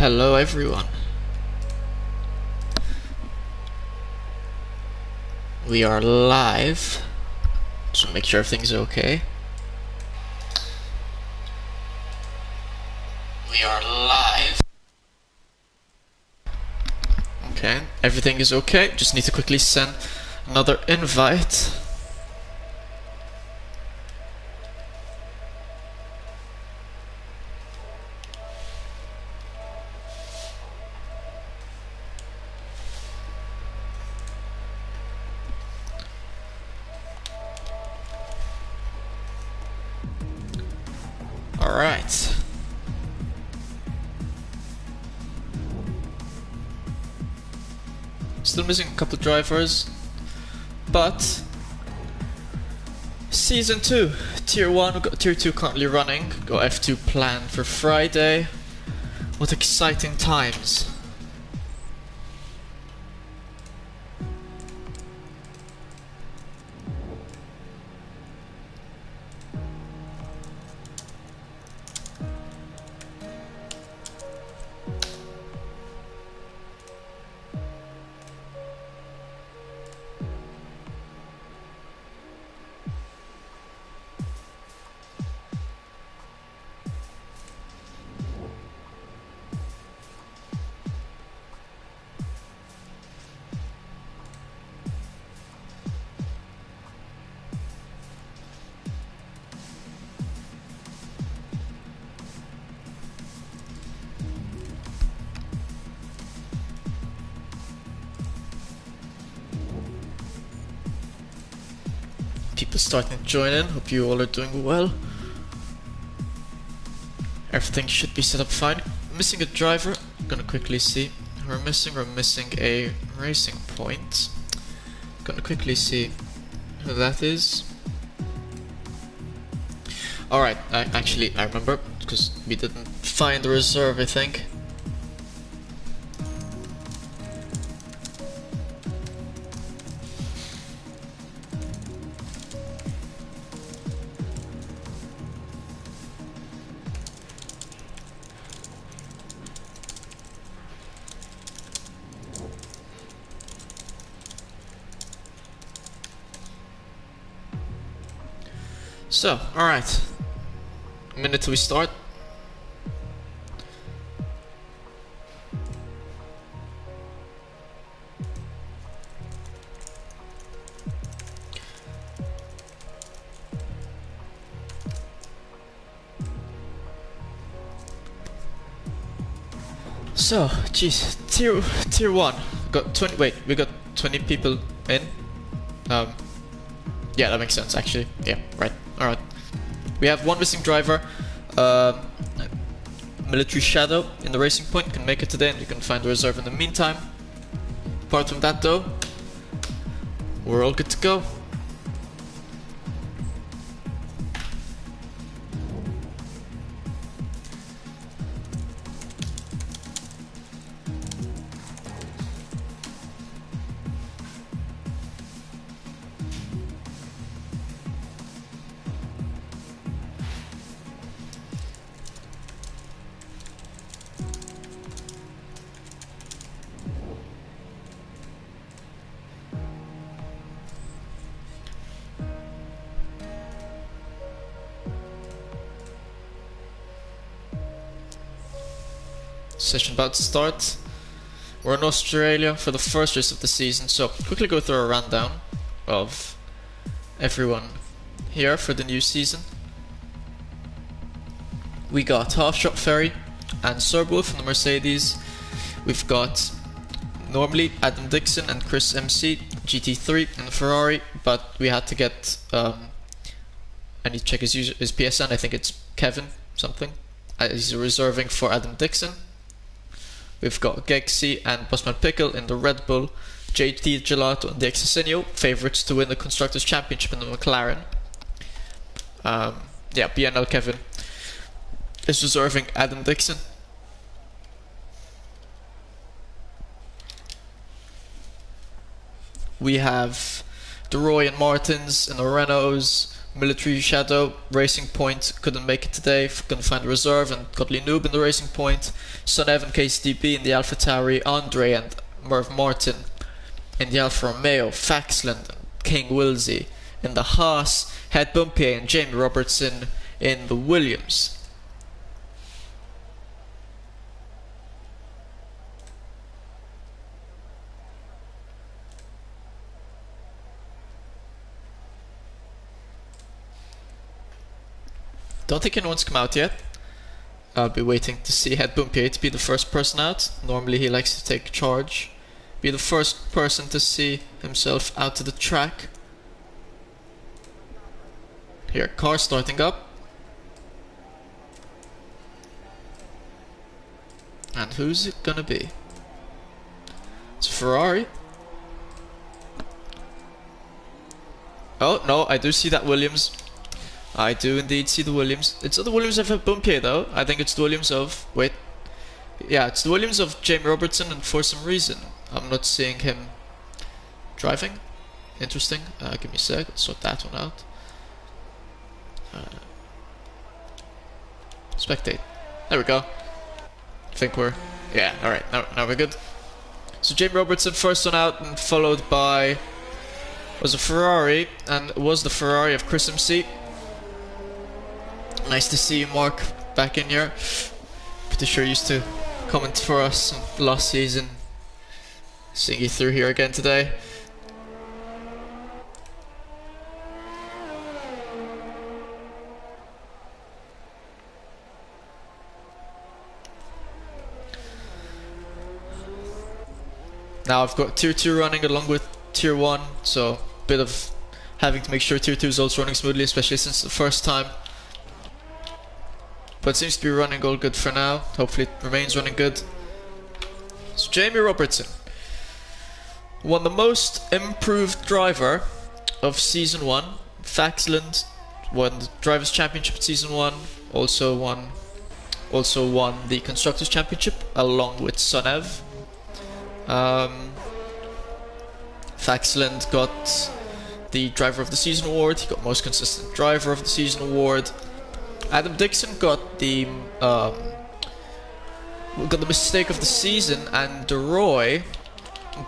Hello everyone. We are live. So make sure everything's okay. We are live. Okay, everything is okay. Just need to quickly send another invite. Alright. Still missing a couple drivers, but Season 2, Tier 1, we've got Tier 2 currently running, got F2 planned for Friday. What exciting times. People starting to join in. Hope you all are doing well. Everything should be set up fine. Missing a driver. Gonna quickly see who we're missing. We're missing a racing point. Gonna quickly see who that is. Alright, I remember because we didn't find the reserve, I think. So, alright. A minute till we start. So, geez, tier 1. Got 20, wait, we got 20 people in. Yeah, that makes sense actually. Yeah, right. Alright. We have one missing driver. Military Shadow in the racing point can make it today, and you can find the reserve in the meantime. Apart from that though, we're all good to go. Session about to start. We're in Australia for the first race of the season, so quickly go through a rundown of everyone here for the new season. We got Half Shot Ferry and Serbo from the Mercedes. We've got normally Adam Dixon and Chris MC, GT3 in the Ferrari, but we had to get I need to check his PSN, I think it's Kevin something. He's reserving for Adam Dixon. We've got Gexy and Bossman Pickle in the Red Bull, JT Gelato and the Exosenio, favourites to win the Constructors' Championship in the McLaren. Yeah, BNL Kevin is reserving Adam Dixon. We have DeRoy and Martins in the Renaults, Military Shadow, Racing Point couldn't make it today, couldn't find a reserve, and got Noob in the Racing Point. Sonev and KCDB in the Alpha Tauri, Andre and Merv Martin in the Alfa Romeo, Faxland and King Wilsey in the Haas, Head Bumpier and Jamie Robertson in the Williams. Don't think anyone's come out yet. I'll be waiting to see Head Bumpier to be the first person out. Normally he likes to take charge. Be the first person to see himself out to the track. Here, car starting up. And who's it gonna be? It's a Ferrari. Oh, no, I do see that Williams. I do indeed see the Williams. It's not the Williams of Bumpier though. I think it's the Williams of... Wait. Yeah, it's the Williams of Jamie Robertson, and for some reason I'm not seeing him driving. Interesting. Give me a sec. Let's sort that one out. Spectate. There we go. I think we're... Yeah, alright. Now we're good. So Jamie Robertson first one out, and followed by... was a Ferrari, and it was the Ferrari of Chris MC. Nice to see you, Mark, back in here. Pretty sure you used to comment for us last season. Seeing you through here again today. Now I've got Tier 2 running along with Tier 1, so a bit of having to make sure Tier 2 is also running smoothly, especially since the first time. But it seems to be running all good for now. Hopefully it remains running good. So Jamie Robertson won the most improved driver of Season 1. Faxland won the Drivers' Championship Season 1. Also won the Constructors' Championship along with Sonev. Faxland got the Driver of the Season award. He got Most Consistent Driver of the Season award. Adam Dixon got the Mistake of the Season, and DeRoy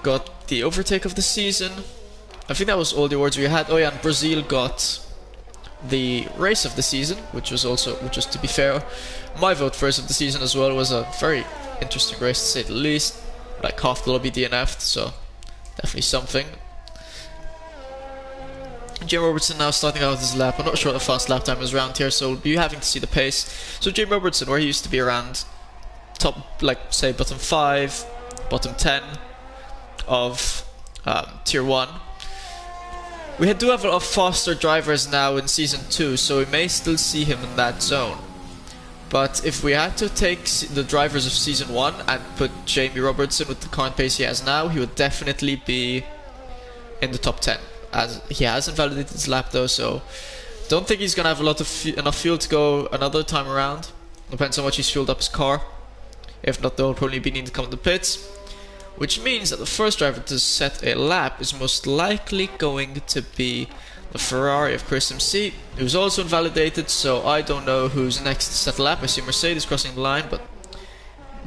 got the Overtake of the Season. I think that was all the awards we had. Oh yeah, and Brazil got the Race of the Season, which was to be fair, my vote for Race of the Season as well. Was a very interesting race to say the least. Like half the lobby DNF'd, so definitely something. Jamie Robertson now starting out his lap. I'm not sure what the fast lap time is around here, so we'll be having to see the pace. So Jamie Robertson, where he used to be around top, like say bottom 5, bottom 10 of Tier 1. We do have a lot of faster drivers now in Season 2, so we may still see him in that zone. But if we had to take the drivers of Season 1 and put Jamie Robertson with the current pace he has now, he would definitely be in the top 10. As he hasn't validated his lap though, so don't think he's gonna have a lot of enough fuel to go another time around. Depends on how much he's fueled up his car. If not, they'll probably be needing to come to the pits, which means that the first driver to set a lap is most likely going to be the Ferrari of Chris MC, who's also invalidated. So I don't know who's next to set a lap. I see Mercedes crossing the line, but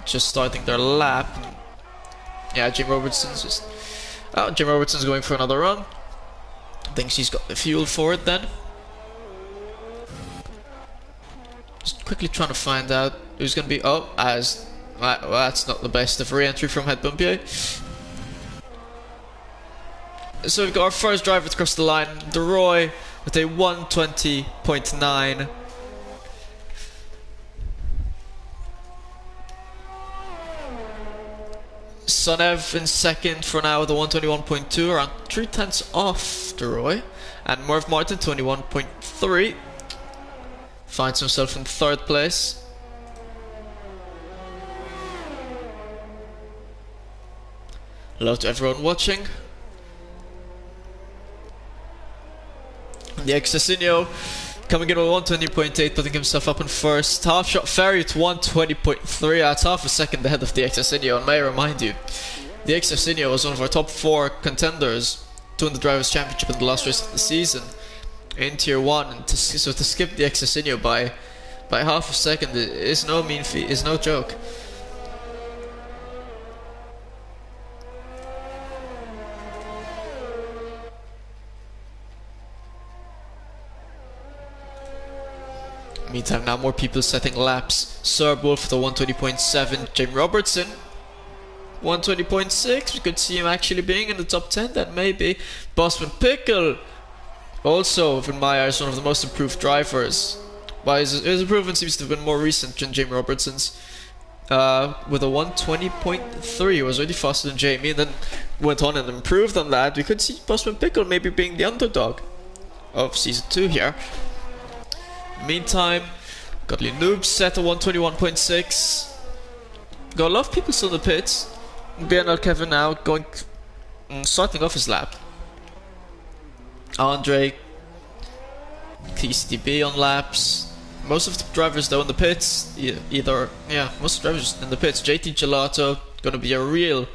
just starting their lap. Yeah, Jamie Robertson's going for another run. Thinks he's got the fuel for it then. Just quickly trying to find out who's going to be... Oh, well, that's not the best of re-entry from Head Bumpier. So we've got our first driver to cross the line, DeRoy, with a 120.9. Sonev in second for now with a 121.2, around 3 tenths off DeRoy. And Merv Martin 21.3. Finds himself in third place. Hello to everyone watching. The Exasinio coming in with 120.8, putting himself up in first. Half Shot Ferry at 120.3, that's half a second ahead of the Exasinio. And may I remind you, the Exasinio was one of our top 4 contenders to win the Drivers' Championship in the last race of the season. in Tier 1, and so to skip the Exosinio by half a second is no mean feat, is no joke. Meantime, now more people setting laps. Serbwolf, the 120.7. Jamie Robertson, 120.6. We could see him actually being in the top 10, then maybe. Bosman Pickle, also, in my eyes, one of the most improved drivers. But his improvement seems to have been more recent than Jamie Robertson's. With a 120.3, he was already faster than Jamie, and then went on and improved on that. We could see Bosman Pickle maybe being the underdog of Season 2 here. Meantime, Godly Noob set a 121.6. Got a lot of people still in the pits. BNL Kevin now starting off his lap. Andre, TCDB on laps. Most of the drivers though in the pits, most drivers in the pits. JT Gelato gonna be a real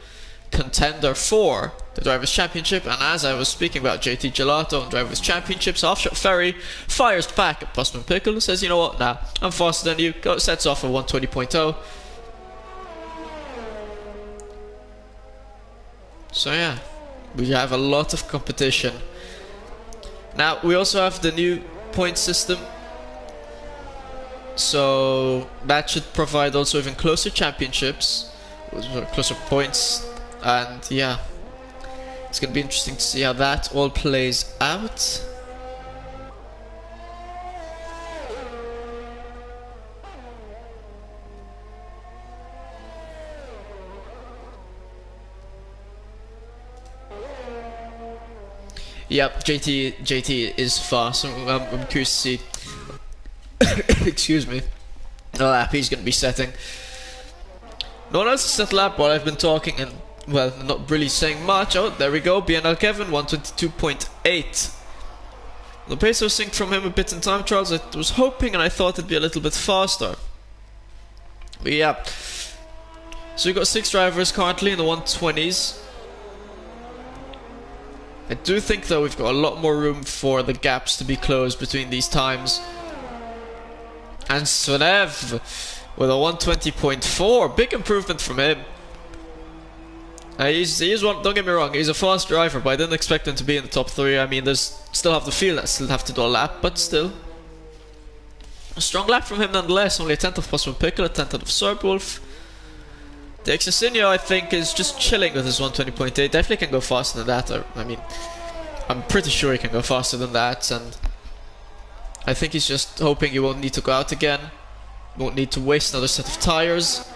contender for the Drivers' Championship, and as I was speaking about JT Gelato and Drivers' Championships, Offshot Ferry fires back at Bosman Pickle and says, you know what, nah, I'm faster than you, sets off a 120.0. So yeah, we have a lot of competition. Now, we also have the new point system, so that should provide also even closer championships, closer points, and yeah, it's going to be interesting to see how that all plays out. Yep, JT is fast. I'm curious to see. Excuse me. The lap he's going to be setting. No one else has set lap while I've been talking and, well, not really saying much. Oh, there we go. BNL Kevin, 122.8. The pace was synced from him a bit in time trials. I was hoping and I thought it'd be a little bit faster. But yeah. So we've got 6 drivers currently in the 120s. I do think though we've got a lot more room for the gaps to be closed between these times. And Svenev with a 120.4, big improvement from him. He's one, don't get me wrong, he's a fast driver, but I didn't expect him to be in the top 3. I mean, there's still have the field that still have to do a lap, but still. A strong lap from him nonetheless, only a 10th of Bosman Pickle, a 10th of Serbwolf. The Exosinio, I think, is just chilling with his 120.8. Definitely can go faster than that. I mean, I'm pretty sure he can go faster than that, and I think he's just hoping he won't need to go out again. Won't need to waste another set of tires.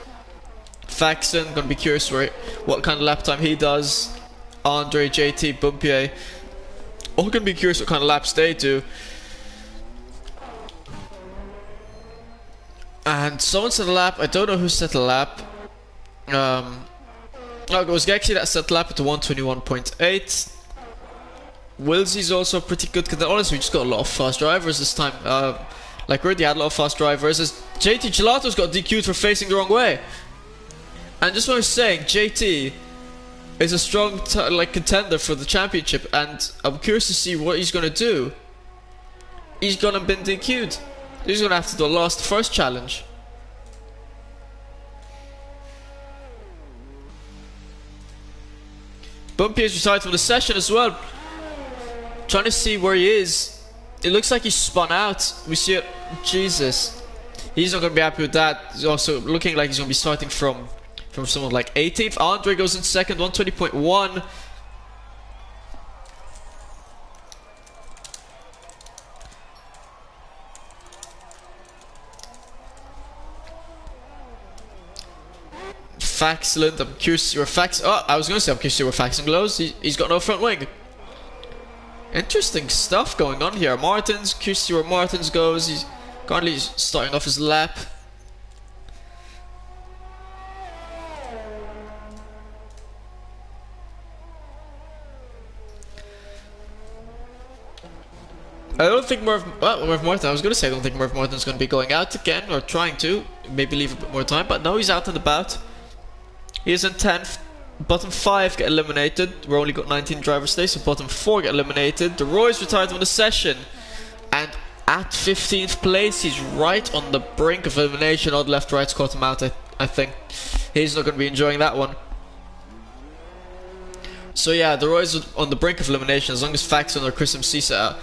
Faxon, gonna be curious what kind of lap time he does. Andre, JT, Bumpier, all gonna be curious what kind of laps they do. And someone set a lap, I don't know who set a lap. Oh, it was Gexy that set lap at the 121.8. Wilsey's also pretty good, because honestly we just got a lot of fast drivers this time. Like we already had a lot of fast drivers. As JT Gelato's got DQ'd for facing the wrong way. And just what I was saying, JT is a strong contender for the championship, and I'm curious to see what he's gonna do. He's gonna been DQ'd. He's gonna have to do the first challenge. Bumpy is retired from the session as well. Trying to see where he is. It looks like he's spun out. We see it. Jesus. He's not going to be happy with that. He's also looking like he's going to be starting from someone like 18th. Andre goes in second, 120.1. Excellent. I'm curious to see where I was going to say I'm curious to see where Faxon goes. He's got no front wing. Interesting stuff going on here. Martins, curious to see where Martins goes. He's currently starting off his lap. I don't think Merv Martin. I was going to say I don't think Merv Martin's going to be going out again or trying to. Maybe leave a bit more time, but no, he's out and about. He is in 10th. Bottom 5 get eliminated. We only got 19 drivers today, so bottom 4 get eliminated. The Roy's retired from the session. And at 15th place, he's right on the brink of elimination. Odd left right's caught him out. I think he's not going to be enjoying that one. So yeah, the Roy's on the brink of elimination. As long as Faxon or Chris MC set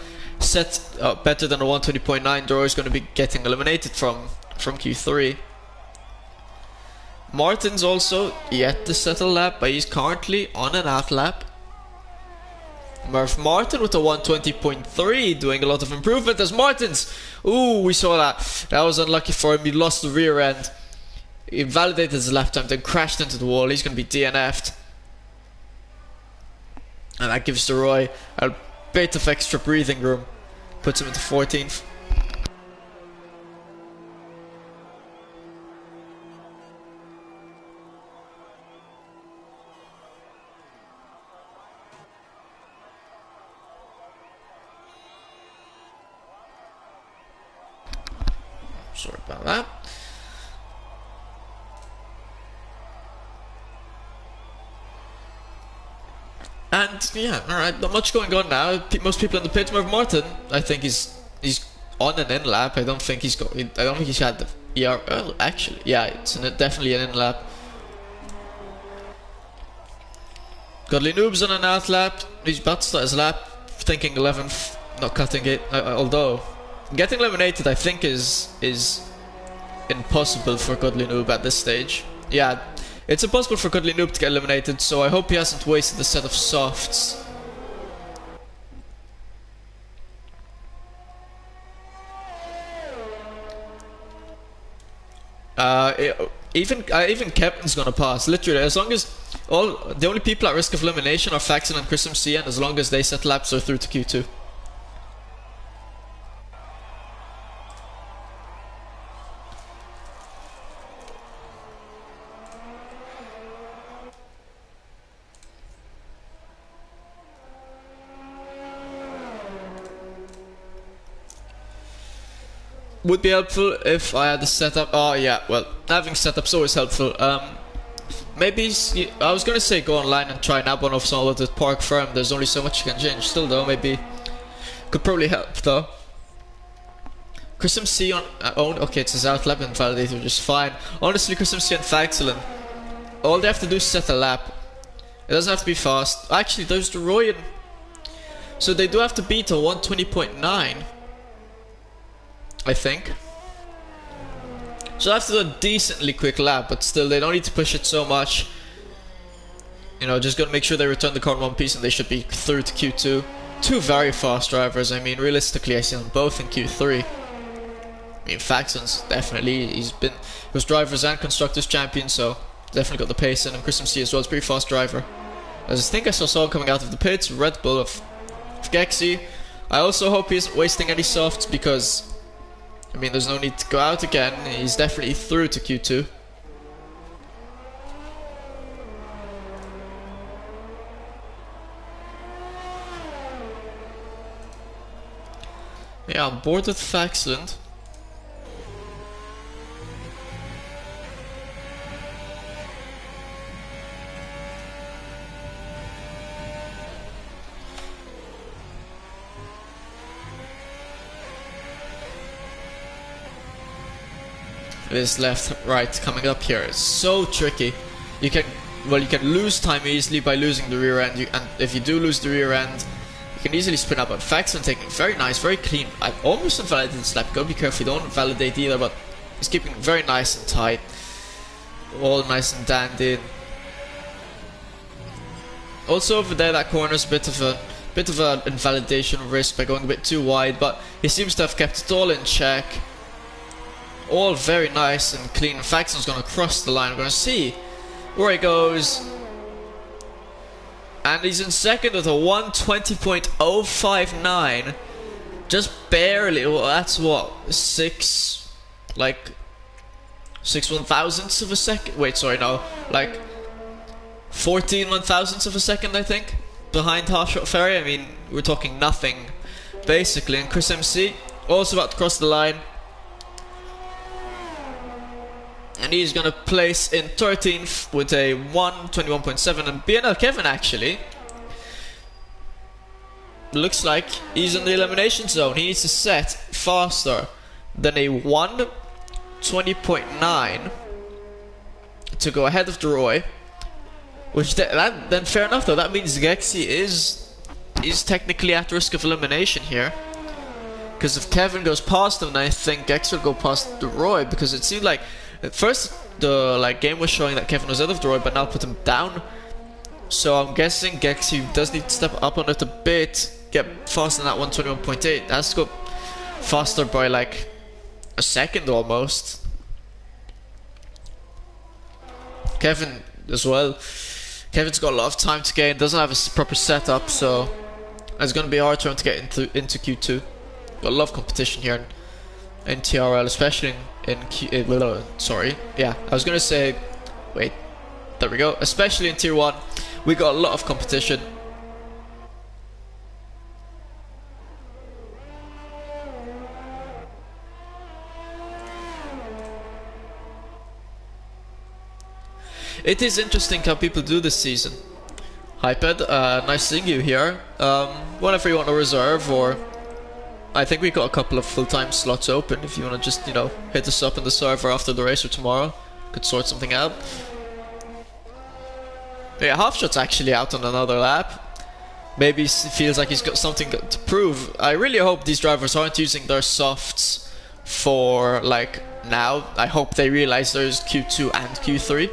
better than a 120.9, the Roy's going to be getting eliminated from Q3. Martin's also yet to set a lap, but he's currently on an out lap. Murph Martin with a 120.3, doing a lot of improvement as Martins. Ooh, we saw that. That was unlucky for him. He lost the rear end. He invalidated his lap time, then crashed into the wall. He's going to be DNF'd. And that gives the Roy a bit of extra breathing room. Puts him into 14th. Sorry about that. And yeah, alright, not much going on now. Most people in the pit. Murph Martin, I think he's on an in lap. I don't think he's got. I don't think he's had the well, actually, yeah, it's definitely an in lap. Godly Noob's on an out lap. He's about to start his lap, thinking 11th, not cutting it. Although getting eliminated, I think is impossible for Godly Noob at this stage. Yeah. It's impossible for Godly Noob to get eliminated, so I hope he hasn't wasted a set of softs. Even Kevin's gonna pass, literally, as long as the only people at risk of elimination are Faxon and Chris MC, and as long as they set laps, they're through to Q2. Would be helpful if I had the setup. Oh yeah, well, having setup's always helpful. Maybe I was gonna say go online and try nab one of some of the Park Firm. There's only so much you can change. Still though, maybe could probably help though. Chris MC on okay, it's his out lap invalidated, which is fine. Honestly, Chris MC and Faxon, all they have to do is set a lap. It doesn't have to be fast. Actually, there's the Royan. So they do have to beat a 120.9. I think. So I have to do a decently quick lap, but still they don't need to push it so much. You know, just gotta make sure they return the car in one piece and they should be through to Q2. Two very fast drivers. I mean, realistically I see them both in Q3. I mean, Faxon's definitely, he was drivers and constructors champion, so definitely got the pace in him. Chris MC as well, is a pretty fast driver. I think I saw him coming out of the pits, Red Bull of Gexy. I also hope he isn't wasting any softs because I mean, there's no need to go out again. He's definitely through to Q2. Yeah, I'm bored with Faxon. This left right coming up here is so tricky. You can lose time easily by losing the rear end, and if you do lose the rear end, you can easily spin up. But Faxon taking very nice, very clean. I almost invalidated this lap. Gotta be careful, you don't validate either, but he's keeping very nice and tight, all nice and dandy. Also over there, that corner's a bit of an invalidation risk by going a bit too wide, but he seems to have kept it all in check. All very nice and clean. Faxon's gonna cross the line. We're gonna see where he goes. And he's in second with a 120.059. Just barely. Well, that's what? 6 1/1000ths of a second? Wait, sorry, no. Like 14 1/1000ths of a second, I think. Behind Half-Shot Ferry. I mean, we're talking nothing, basically. And Chris MC also about to cross the line. And he's gonna place in 13th with a 121.7, and BNL Kevin actually looks like he's in the elimination zone. He needs to set faster than a 1:20.9 to go ahead of Droy. Which then fair enough though. That means Gexy is technically at risk of elimination here. Because if Kevin goes past him, then I think Gexy will go past Droy, because it seemed like at first the game was showing that Kevin was ahead of Droy, but now put him down. So I'm guessing Gexy does need to step up on it a bit, get faster than that 1:21.8. Has to go faster by like a second almost. Kevin as well. Kevin's got a lot of time to gain, doesn't have a proper setup, so it's going to be hard for him to get into Q2. Got a lot of competition here in TRL, especially in sorry, yeah, I was going to say, wait, there we go, especially in Tier 1, we got a lot of competition. It is interesting how people do this season. Hyped, nice seeing you here. Whenever you want to reserve, or I think we got a couple of full-time slots open if you want to just, hit us up in the server after the race or tomorrow. Could sort something out. Yeah, Halfshot's actually out on another lap. Maybe he feels like he's got something to prove. I really hope these drivers aren't using their softs for, now. I hope they realize there's Q2 and Q3.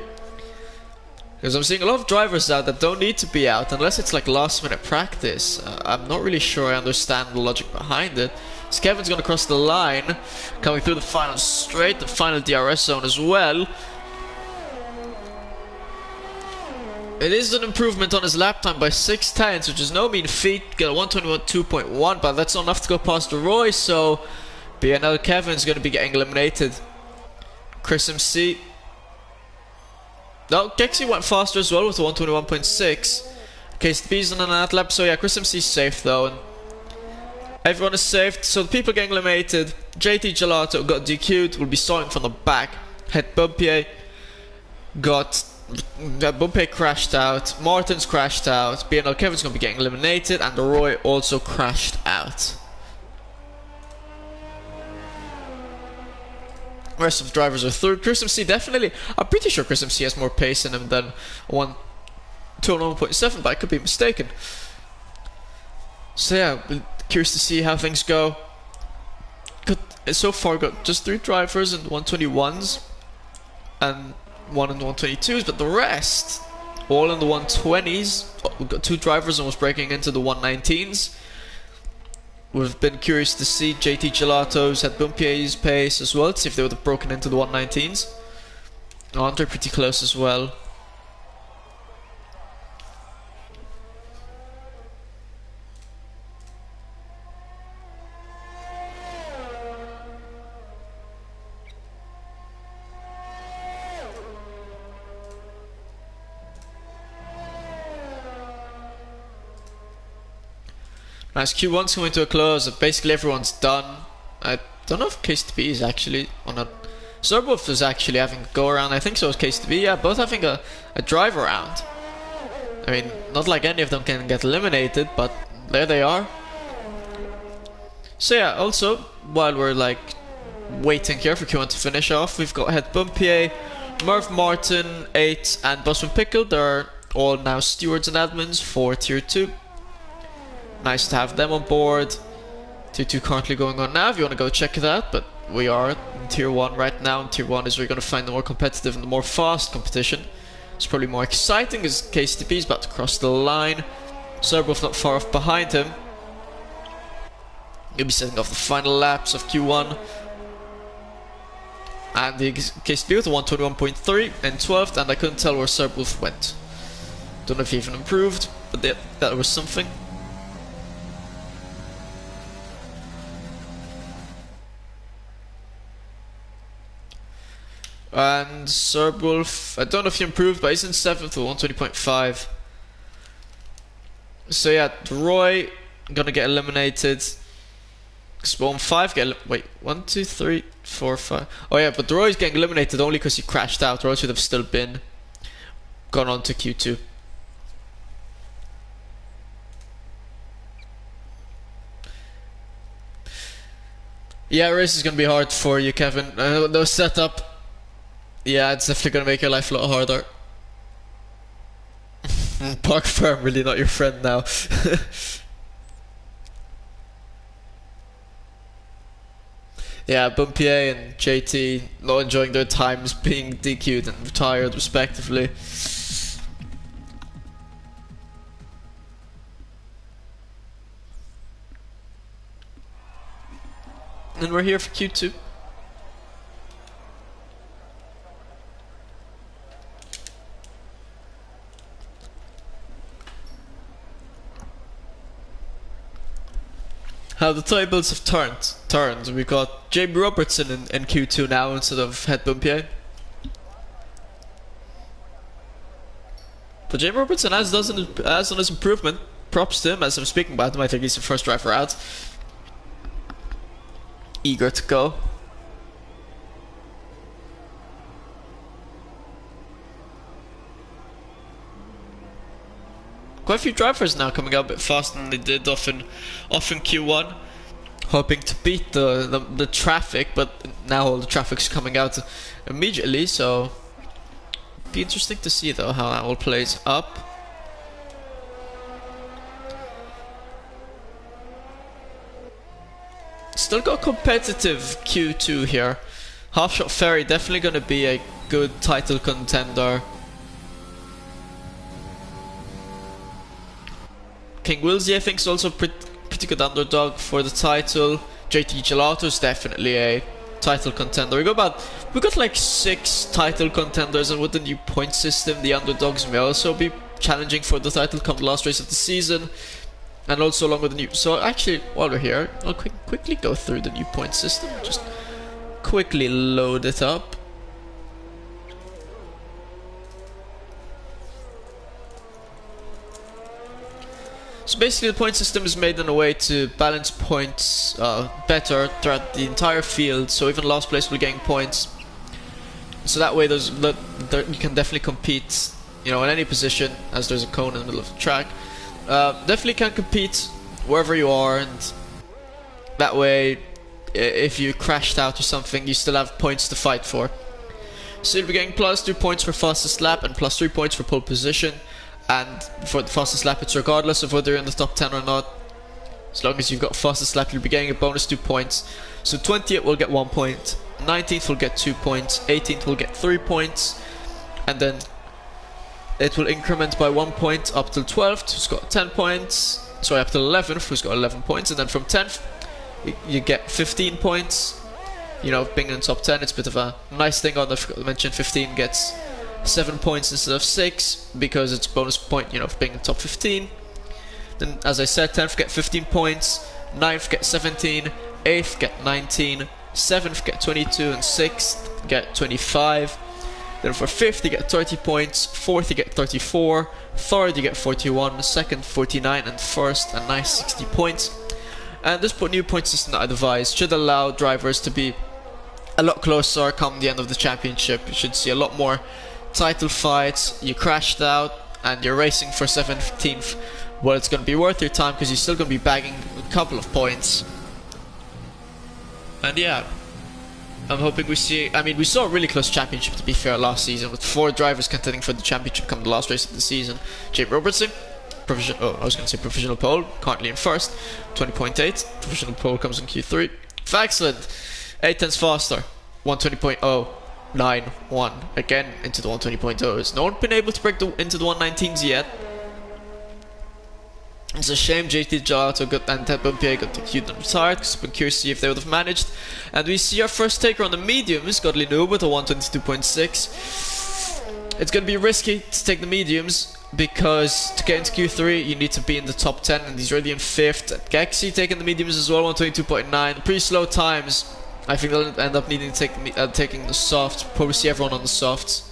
Because I'm seeing a lot of drivers out that don't need to be out unless it's last minute practice. I'm not really sure I understand the logic behind it. So Kevin's going to cross the line, coming through the final straight, the final DRS zone as well. It is an improvement on his lap time by 6/10, which is no mean feat. Get a 1:21.2.1, but that's not enough to go past Roy, so BNL Kevin's going to be getting eliminated. Chris MC. No, Gexy went faster as well with a 1:21.6. KSTB's on an ad lap, so yeah, Chris MC's safe though, and everyone is safe. So the people getting eliminated, JT Gelato got DQ'd, will be starting from the back. Het Bumpier got Bumpier crashed out, Martin's crashed out, BNL Kevin's gonna be getting eliminated, and Roy also crashed out. Rest of the drivers are third. Chris MC definitely. I'm pretty sure Chris MC has more pace in him than 1:21.7, but I could be mistaken. So yeah, curious to see how things go. So far, got just 3 drivers in 1:21s and 1 in the 1:22s, but the rest all in the 1:20s. We've got 2 drivers almost breaking into the 1:19s. We've been curious to see JT Gelato's had Bumpier's pace as well, to see if they would have broken into the 1:19s. Andre pretty close as well. Nice, Q1's coming to a close, basically everyone's done. I don't know if KSTB is actually on a... Zerbov is actually having a go around, I think so is KSTB, yeah, both having a drive around. I mean, not like any of them can get eliminated, but there they are. So yeah, also, while we're waiting here for Q1 to finish off, we've got Het Bumpier, Merv Martin, 8 and Busman Pickle. They're all now stewards and admins for Tier 2. Nice to have them on board. Tier 2 currently going on now if you want to go check it out, but we are in Tier 1 right now, and Tier 1 is where you're going to find the more competitive and the more fast competition. It's probably more exciting as KSTB is about to cross the line. Zerbov not far off behind him. He'll be setting off the final laps of Q1. And the KSTB with a 1:21.3 and 12th, and I couldn't tell where Zerbov went. Don't know if he even improved, but that was something. And Serbwolf, I don't know if he improved, but he's in 7th with 1:20.5. So yeah, Roy gonna get eliminated. Spawn 5 wait, 1, 2, 3, 4, 5. Oh yeah, but Roy's getting eliminated only because he crashed out, or else would have still been gone on to Q2. Yeah, race is gonna be hard for you, Kevin. No setup. Yeah, it's definitely gonna make your life a lot harder. Park Farm really not your friend now. Yeah, Bumpier and JT not enjoying their times being DQ'd and retired respectively. And we're here for Q2. How the tables have turned. We've got Jamie Robertson in Q2 now instead of Head Bumpier. But Jamie Robertson has done his improvement. Props to him as I'm speaking about him. I think he's the first driver out. Eager to go. Quite a few drivers now coming out a bit faster than they did often Q1, hoping to beat the traffic, but now all the traffic's coming out immediately, so be interesting to see though how that all plays up. Still got competitive Q2 here. Half Shot Ferry definitely going to be a good title contender. King Wilsey I think is also pretty good underdog for the title. JT Gelato is definitely a title contender. We got like 6 title contenders, and with the new point system the underdogs may also be challenging for the title come the last race of the season. And also along with the new... So actually, while we're here, I'll quickly go through the new point system. Just quickly load it up. So basically the point system is made in a way to balance points better throughout the entire field. So even last place will gain points. So that way you can definitely compete, you know, in any position, as there's a cone in the middle of the track. Definitely can compete wherever you are, and that way if you crashed out or something you still have points to fight for. So you'll be getting +2 points for fastest lap and +3 points for pole position, and for the fastest lap it's regardless of whether you're in the top 10 or not. As long as you've got fastest lap you'll be getting a bonus 2 points. So 20th will get 1 point, 19th will get 2 points, 18th will get 3 points, and then it will increment by 1 point up till 12th, who's got 10 points. Sorry, up till 11th, who's got 11 points. And then from 10th, you get 15 points. You know, being in the top 10, it's a bit of a nice thing. I forgot to mention 15 gets 7 points instead of 6, because it's bonus point, you know, for being in the top 15. Then, as I said, 10th get 15 points, 9th get 17, 8th get 19, 7th get 22, and 6th get 25. Then for 5th you get 30 points, 4th you get 34, 3rd you get 41, 2nd 49, and 1st a nice 60 points. And this new point system that I devised should allow drivers to be a lot closer come the end of the championship. You should see a lot more title fights. You crashed out and you're racing for 17th. Well, it's going to be worth your time because you're still going to be bagging a couple of points. And yeah, I'm hoping we see... I mean, we saw a really close championship, to be fair, last season, with 4 drivers contending for the championship come the last race of the season. Jamie Robertson, provisional pole, currently in 1st, 20.8. Provisional pole comes in Q3. Excellent! 8 tenths faster, 120.091. Again, into the 120.0s. No one been able to break into the 119s yet. It's a shame JT Gelato and Ted Bumpier got DQ'd and retired, because I've been curious to see if they would have managed. And we see our first taker on the mediums, Godly Noob with a 122.6. It's going to be risky to take the mediums, because to get into Q3 you need to be in the top 10, and he's already in 5th. Gexy taking the mediums as well, 122.9. Pretty slow times. I think they'll end up needing to take taking the softs. Probably see everyone on the softs.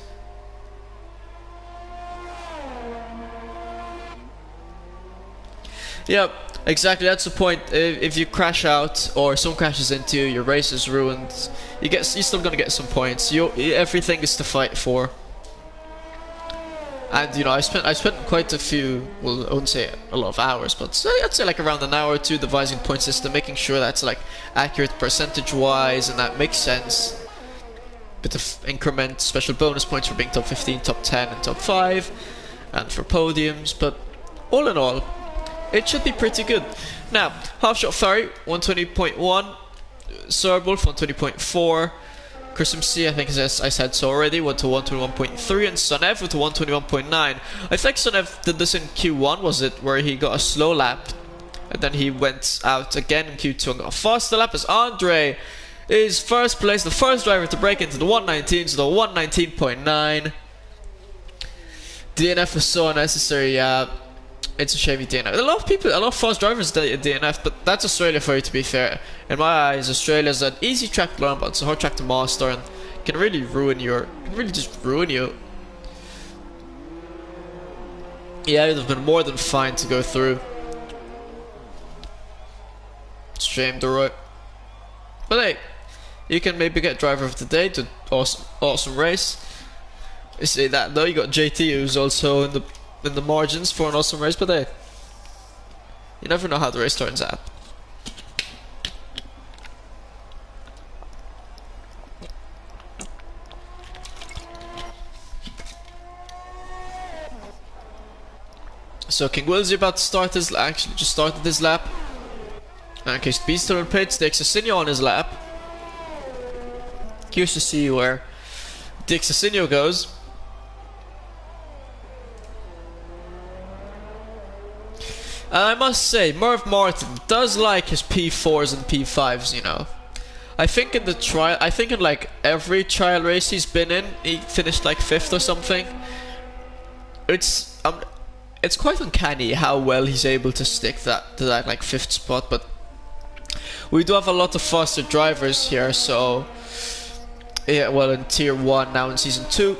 Yeah, exactly, that's the point. If you crash out or someone crashes into you, your race is ruined. You're still gonna get some points. Everything is to fight for. And you know, I spent quite a few, well, I wouldn't say a lot of hours, but I'd say like around an hour or two devising point system, making sure that's like accurate percentage wise and that makes sense. Bit of increment, special bonus points for being top 15, top 10 and top 5, and for podiums, but all in all it should be pretty good. Now, Half Shot Ferry 120.1, Serwolf 120.4, Chris MC, I think as I said so already, went to 121.3, and Sonev went to 121.9. I think Sonev did this in Q1, was it, where he got a slow lap and then he went out again in Q2 and got a faster lap, as Andre is first place, the first driver to break into the 119s, so the 119.9. DNF was so unnecessary, yeah. It's a shame he DNF. A lot of fast drivers DNF, but that's Australia for you, to be fair. In my eyes, Australia's an easy track to learn, but it's a hard track to master and can really just ruin you. Yeah, it would have been more than fine to go through. Shame, Deroy. But hey, you can maybe get driver of the day to awesome race. You say that though, you got JT who's also in the margins for an awesome race, but hey, you never know how the race turns out. So King Willsy about to start his, actually just started his lap. Okay, Speed's still in pits, Dick Cecilio on his lap. Curious to see where Dick Cecilio goes. And I must say, Merv Martin does like his P4s and P5s, you know. I think in the trial, I think in like every trial race he's been in, he finished like 5th or something. It's quite uncanny how well he's able to stick to that like 5th spot, but we do have a lot of faster drivers here, so yeah, well, in tier 1 now in season 2,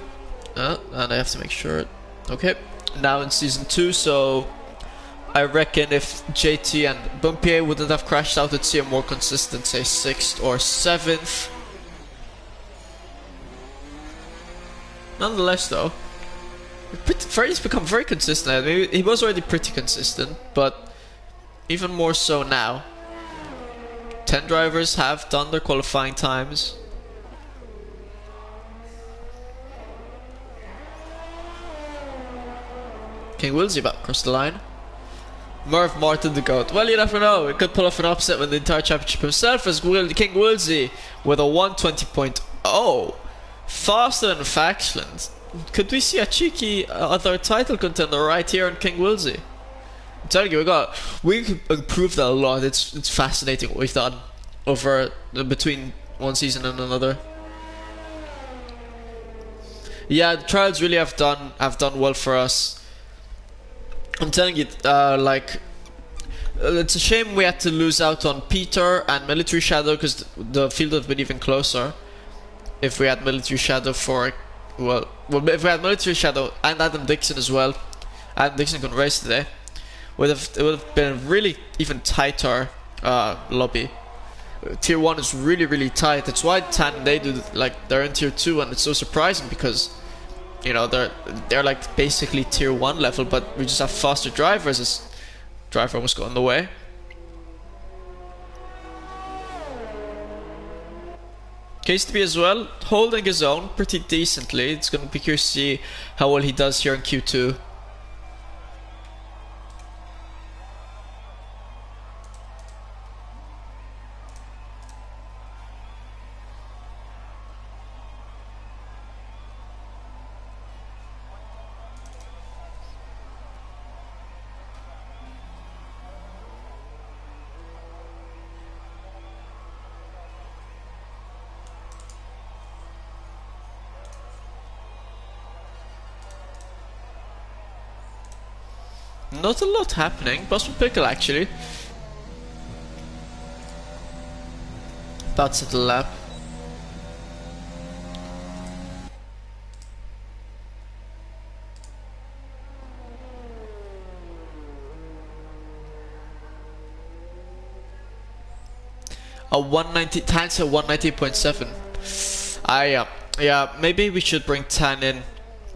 and I have to make sure, okay, now in season 2, so I reckon if JT and Bumpier wouldn't have crashed out, I'd see a more consistent, say 6th or 7th. Nonetheless though, Ferry's become very consistent. I mean, he was already pretty consistent, but even more so now. 10 drivers have done their qualifying times. King Willsy about across the line. Merv Martin the GOAT. Well, you never know. It could pull off an upset with the entire championship himself as King Willsy with a 120.0. Faster than Faxland. Could we see a cheeky other title contender right here on King Willsy? I'm telling you, we could improve that a lot. It's fascinating what we've done over between one season and another. Yeah, the trials really have done well for us. I'm telling you, it's a shame we had to lose out on Peter and Military Shadow, because the field would have been even closer if we had Military Shadow for, well, if we had Military Shadow and Adam Dixon as well. Adam Dixon couldn't race today. It would have been a really even tighter lobby. Tier 1 is really tight. That's why Tan and they do, like, they're in tier 2, and it's so surprising because, you know, they're like basically tier 1 level, but we just have faster drivers. This driver almost got in the way. KSTB as well, holding his own pretty decently. It's going to be curious to see how well he does here in Q2. Not a lot happening. Boston Pickle actually. About to the lap. A 190 Tan's at 190.7. Yeah, maybe we should bring Tan in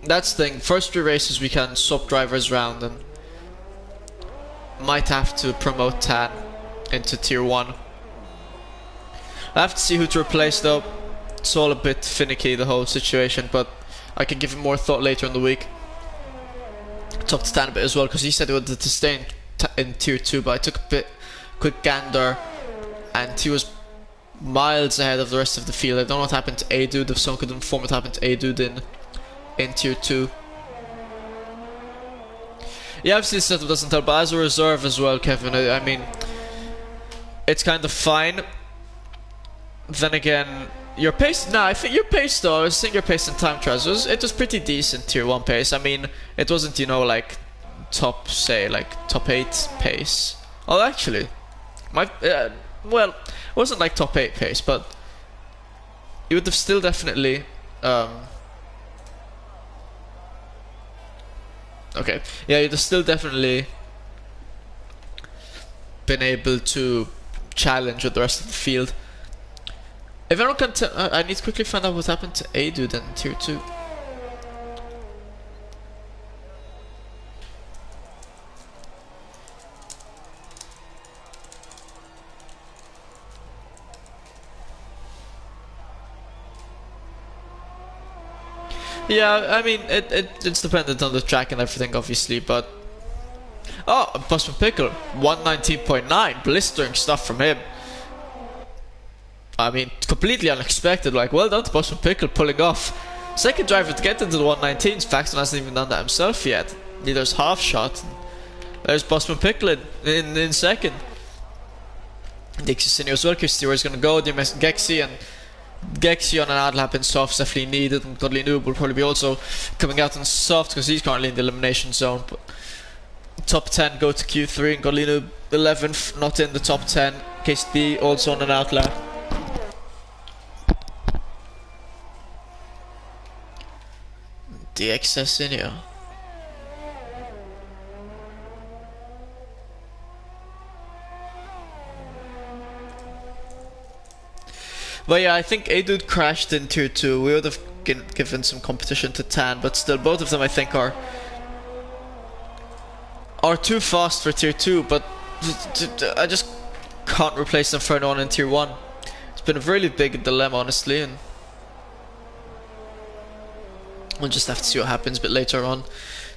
that's the thing. First 3 races we can swap drivers around and might have to promote Tan into tier 1. I have to see who to replace though. It's all a bit finicky, the whole situation, but I can give him more thought later in the week. Talk to Tan a bit as well, because he said he wanted to stay in tier 2, but I took a quick gander and he was miles ahead of the rest of the field. I don't know what happened to A-Dude, if someone could inform what happened to A-Dude in tier 2. Yeah, obviously the setup doesn't tell, but as a reserve as well, Kevin, I mean, it's kind of fine. Then again, your pace, I think your pace though, I was seeing your pace in time trials, it was pretty decent tier 1 pace. I mean, it wasn't, you know, like top 8 pace. Oh, actually, well, it wasn't like top 8 pace, but you would have still definitely, okay, yeah, you'd have still definitely been able to challenge with the rest of the field. If anyone can tell, I need to quickly find out what happened to A-Dude in tier 2. Yeah, I mean, it's dependent on the track and everything, obviously, but... Oh, Busman Pickle, 119.9, blistering stuff from him. I mean, completely unexpected, like, well done to Busman Pickle pulling off. Second driver to get into the 119s, Faxon hasn't even done that himself yet. Neither's Half Shot. There's Busman Pickle in second. Dixie Sinio as well, Kirsty where he's gonna go, Gexy and... Gexy on an ad lap in soft is definitely needed, and Godly Noob will probably be also coming out in soft because he's currently in the elimination zone. But top 10 go to Q3, and Godly Noob 11th, not in the top 10. KCD also on an out lap. DXS in here. But yeah, I think A-Dude crashed in tier 2. We would have given some competition to Tan, but still, both of them I think are too fast for tier 2, but I just can't replace them for anyone in tier 1. It's been a really big dilemma, honestly, and we'll just have to see what happens a bit later on.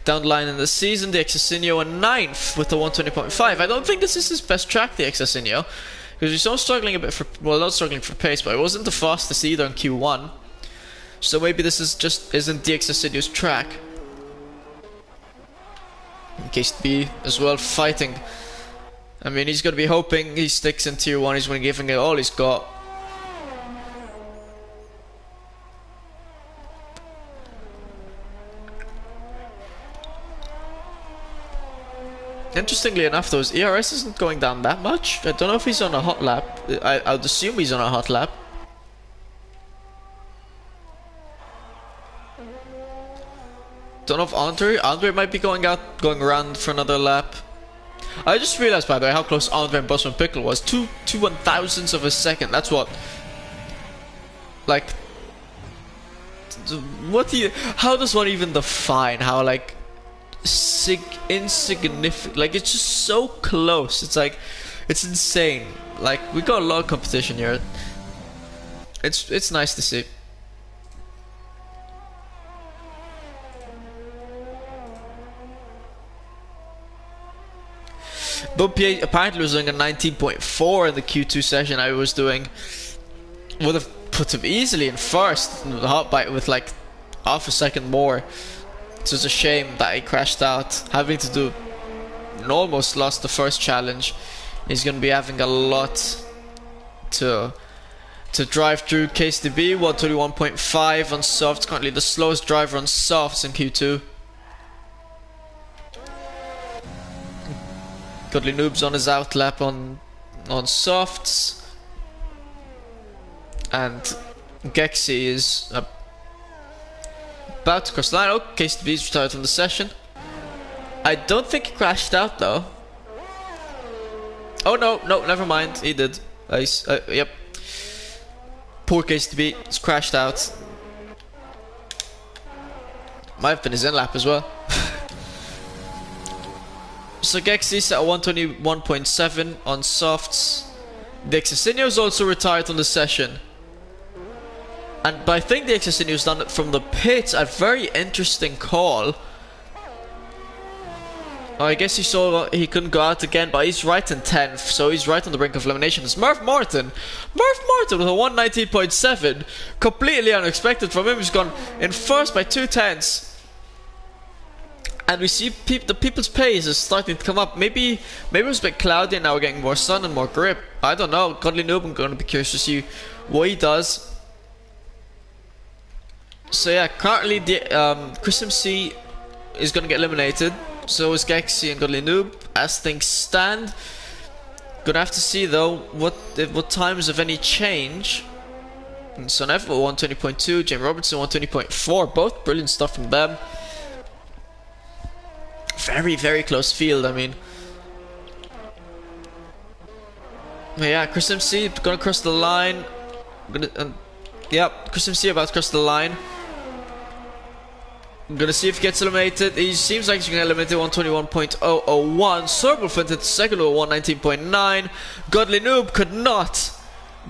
Down the line in the season, the Exosinio in 9th with a 120.5. I don't think this is his best track, the Exosinio. Because he's still struggling a bit for, well, not struggling for pace, but it wasn't the fastest either in Q1. So maybe this is just isn't DX Assiduous track. In case B as well fighting. I mean, he's gonna be hoping he sticks in tier 1. He's gonna be giving it all he's got. Interestingly enough, though, his ERS isn't going down that much. I don't know if he's on a hot lap. I'd assume he's on a hot lap. Don't know if Andre might be going around for another lap. I just realized, by the way, how close Andre and Busman Pickle was. Two 1,000ths of a second. That's what. Like, how does one even define how, like, insignificant, like, it's just so close. It's like, it's insane. Like, we got a lot of competition here. It's nice to see. Bumpy apparently was doing a 19.4 in the Q2 session. I was doing, would have put him easily in first, the hot bite with like half a second more. It's just a shame that he crashed out, having to do and almost lost the first challenge. He's going to be having a lot to drive through. KSDB 121.5 on softs, currently the slowest driver on softs in Q2. Godly Noob's on his out lap on softs, and Gexy is about to cross the line. Oh, KCB's retired from the session. I don't think he crashed out though. Oh no, never mind. He did. Nice. Yep. Poor KCB. He's crashed out. Might have been his in lap as well. So Gexy's at 121.7 on softs. The Xacinio's also retired on the session. But I think the Xacinio's done it from the pits. A very interesting call. Oh, I guess he saw he couldn't go out again, but he's right in 10th, so he's right on the brink of elimination. It's Murph Martin with a 119.7. Completely unexpected from him. He's gone in first by 2/10. And we see the people's pace is starting to come up. Maybe it was a bit cloudy and now we're getting more sun and more grip. I don't know. Godly Noob, I'm going to be curious to see what he does. So yeah, currently the Chris MC is going to get eliminated. So is Gexy and Godly Noob as things stand. Gonna have to see though what times of any change. And Son F 120.2, Jamie Robertson 120.4. Both brilliant stuff from them. Very, very close field, I mean. But yeah, Chris MC gonna cross the line. Yep, Chris MC about to cross the line. I'm gonna see if he gets eliminated. He seems like he's gonna eliminate 121.001. Sorbolf went into second with 119.9. Godly Noob could not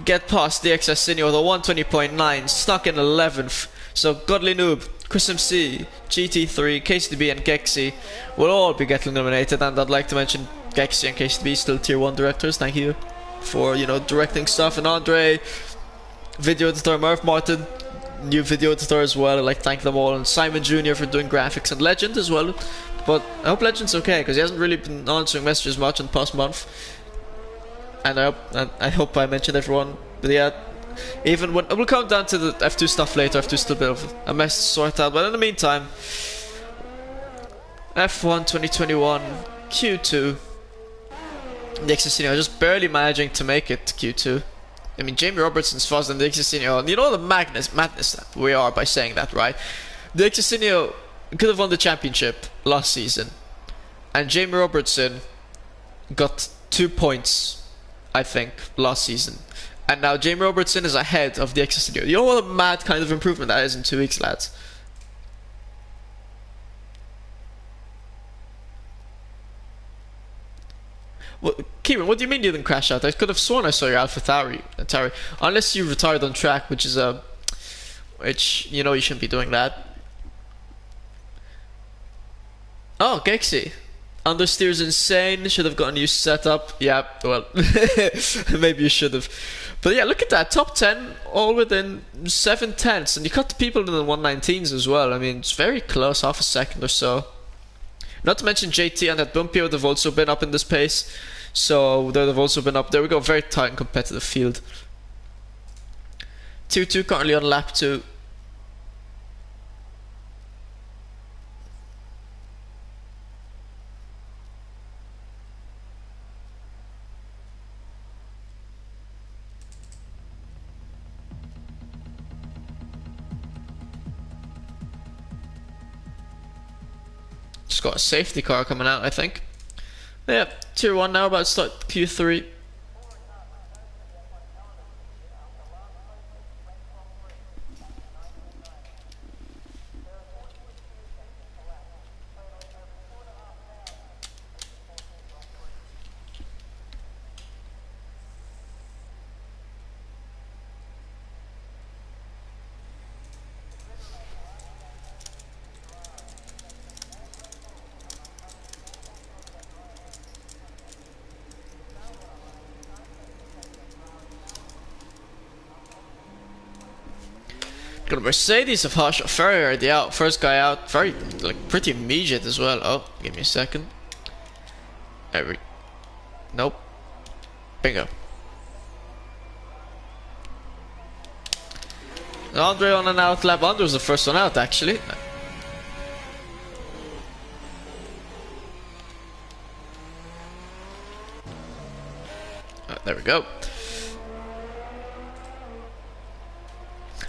get past the Xacinio with a 120.9. Stuck in 11th. So Godly Noob, Chris MC, GT3, KCDB and Gexy will all be getting eliminated. And I'd like to mention Gexy and KCDB still tier 1 directors. Thank you for, you know, directing stuff. And Andre, video editor, Murph Martin, new video editor as well. I'd like to thank them all, and Simon Jr. for doing graphics, and Legend as well. But I hope Legend's okay, because he hasn't really been answering messages much in the past month. And I hope I mentioned everyone. But yeah, even when we'll come down to the F2 stuff later. F2 still a bit of a mess to sort out, but in the meantime, F1 2021 Q2. The Xacinio just barely managing to make it to Q2. I mean, Jamie Robertson's faster than the Xacinio, and you know the madness that we are by saying that, right? The Xacinio could have won the championship last season, and Jamie Robertson got 2 points, I think, last season. And now Jamie Robertson is ahead of the Xacinio. You know what a mad kind of improvement that is in 2 weeks, lads? Well, Kieran, what do you mean you didn't crash out? I could have sworn I saw your Alpha Tauri. Unless you retired on track, which is which, you know, you shouldn't be doing that. Oh, Gexy. Understeer's insane. Should have got a new setup. Yeah, well, maybe you should have. But yeah, look at that. Top 10, all within 7/10. And you cut the people in the 119s as well. I mean, it's very close, half a second or so. Not to mention JT and that Bumpio, they've also been up in this pace. So they've also been up. There we go, very tight and competitive field. 2-2 currently on lap 2. Just got a safety car coming out, I think. Yeah, tier 1 now, about to start Q3. Got a Mercedes of Harsh Ferrari already out. First guy out. Very, like, pretty immediate as well. Oh, give me a second. Nope. Bingo. Andre on an out lap. Andre was the first one out, actually. There we go.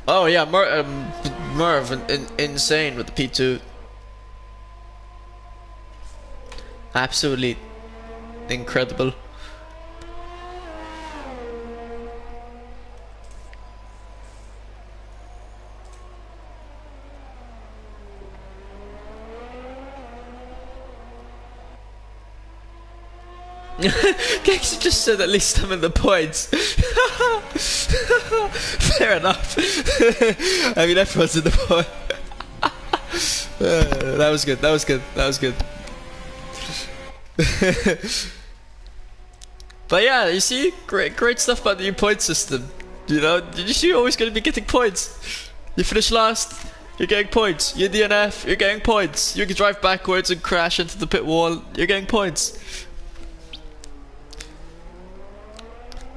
Oh yeah, Merv, insane with the P2. Absolutely incredible. Gex just said at least I'm in the points. Fair enough. I mean, everyone's in the point. That was good. That was good. That was good. But yeah, you see, great stuff about the new point system. You know, you're always going to be getting points. You finish last, you're getting points. You DNF, you're getting points. You can drive backwards and crash into the pit wall, you're getting points.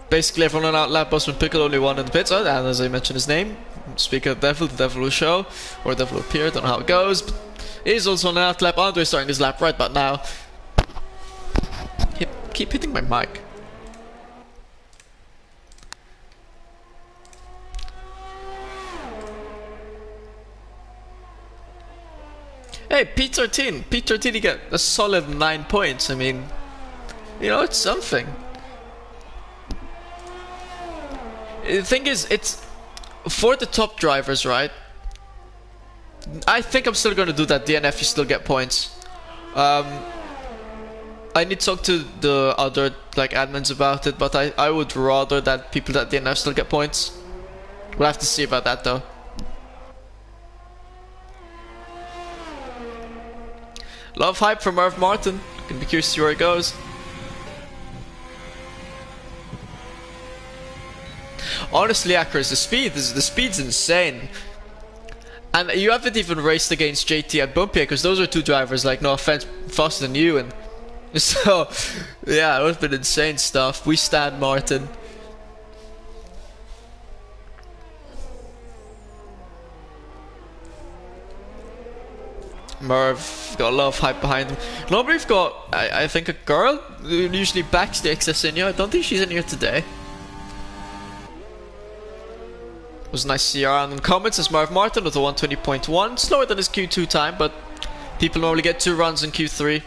Basically, everyone on outlap Busman Pickle only won in the pits, and as I mentioned his name, speaking of Devil, the Devil will show, or the Devil will appear, don't know how it goes. But he's also on an outlap. Andre starting his lap right about now. Keep hitting my mic. Hey, P13, he got a solid 9 points. I mean, you know, it's something. The thing is, it's for the top drivers, right? I think I'm still gonna do that. DNF, you still get points. I need to talk to the other like admins about it, but I would rather that people that DNF still get points. We'll have to see about that though. Love hype from Merv Martin. Gonna be curious to see where it goes. Honestly, Akros, the speed's insane. And you haven't even raced against JT and Bumpy, because those are two drivers, like, no offense, faster than you, and so yeah, it would have been insane stuff. We stand Martin. Merv got a lot of hype behind him. Normally we've got, I think, a girl who usually backs the XSinio. I don't think she's in here today. It was nice to see her on in comments as Merv Martin with a 120.1. Slower than his Q2 time, but people normally get 2 runs in Q3.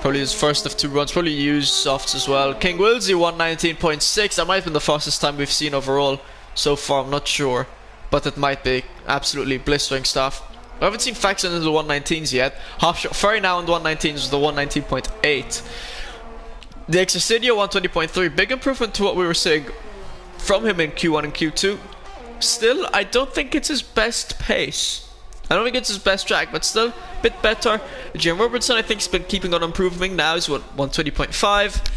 Probably his first of 2 runs, probably used softs as well. King Wilsey 119.6. That might have been the fastest time we've seen overall so far, I'm not sure. But it might be absolutely blistering stuff. I haven't seen Faxon in the 119s yet. Hopshot Ferry now in the 119s with the 119.8. The XSinio 120.3. Big improvement to what we were saying from him in Q1 and Q2. Still, I don't think it's his best pace. I don't think it's his best track, but still a bit better. Jim Robertson, I think, has been keeping on improving. Now he's what, 120.5.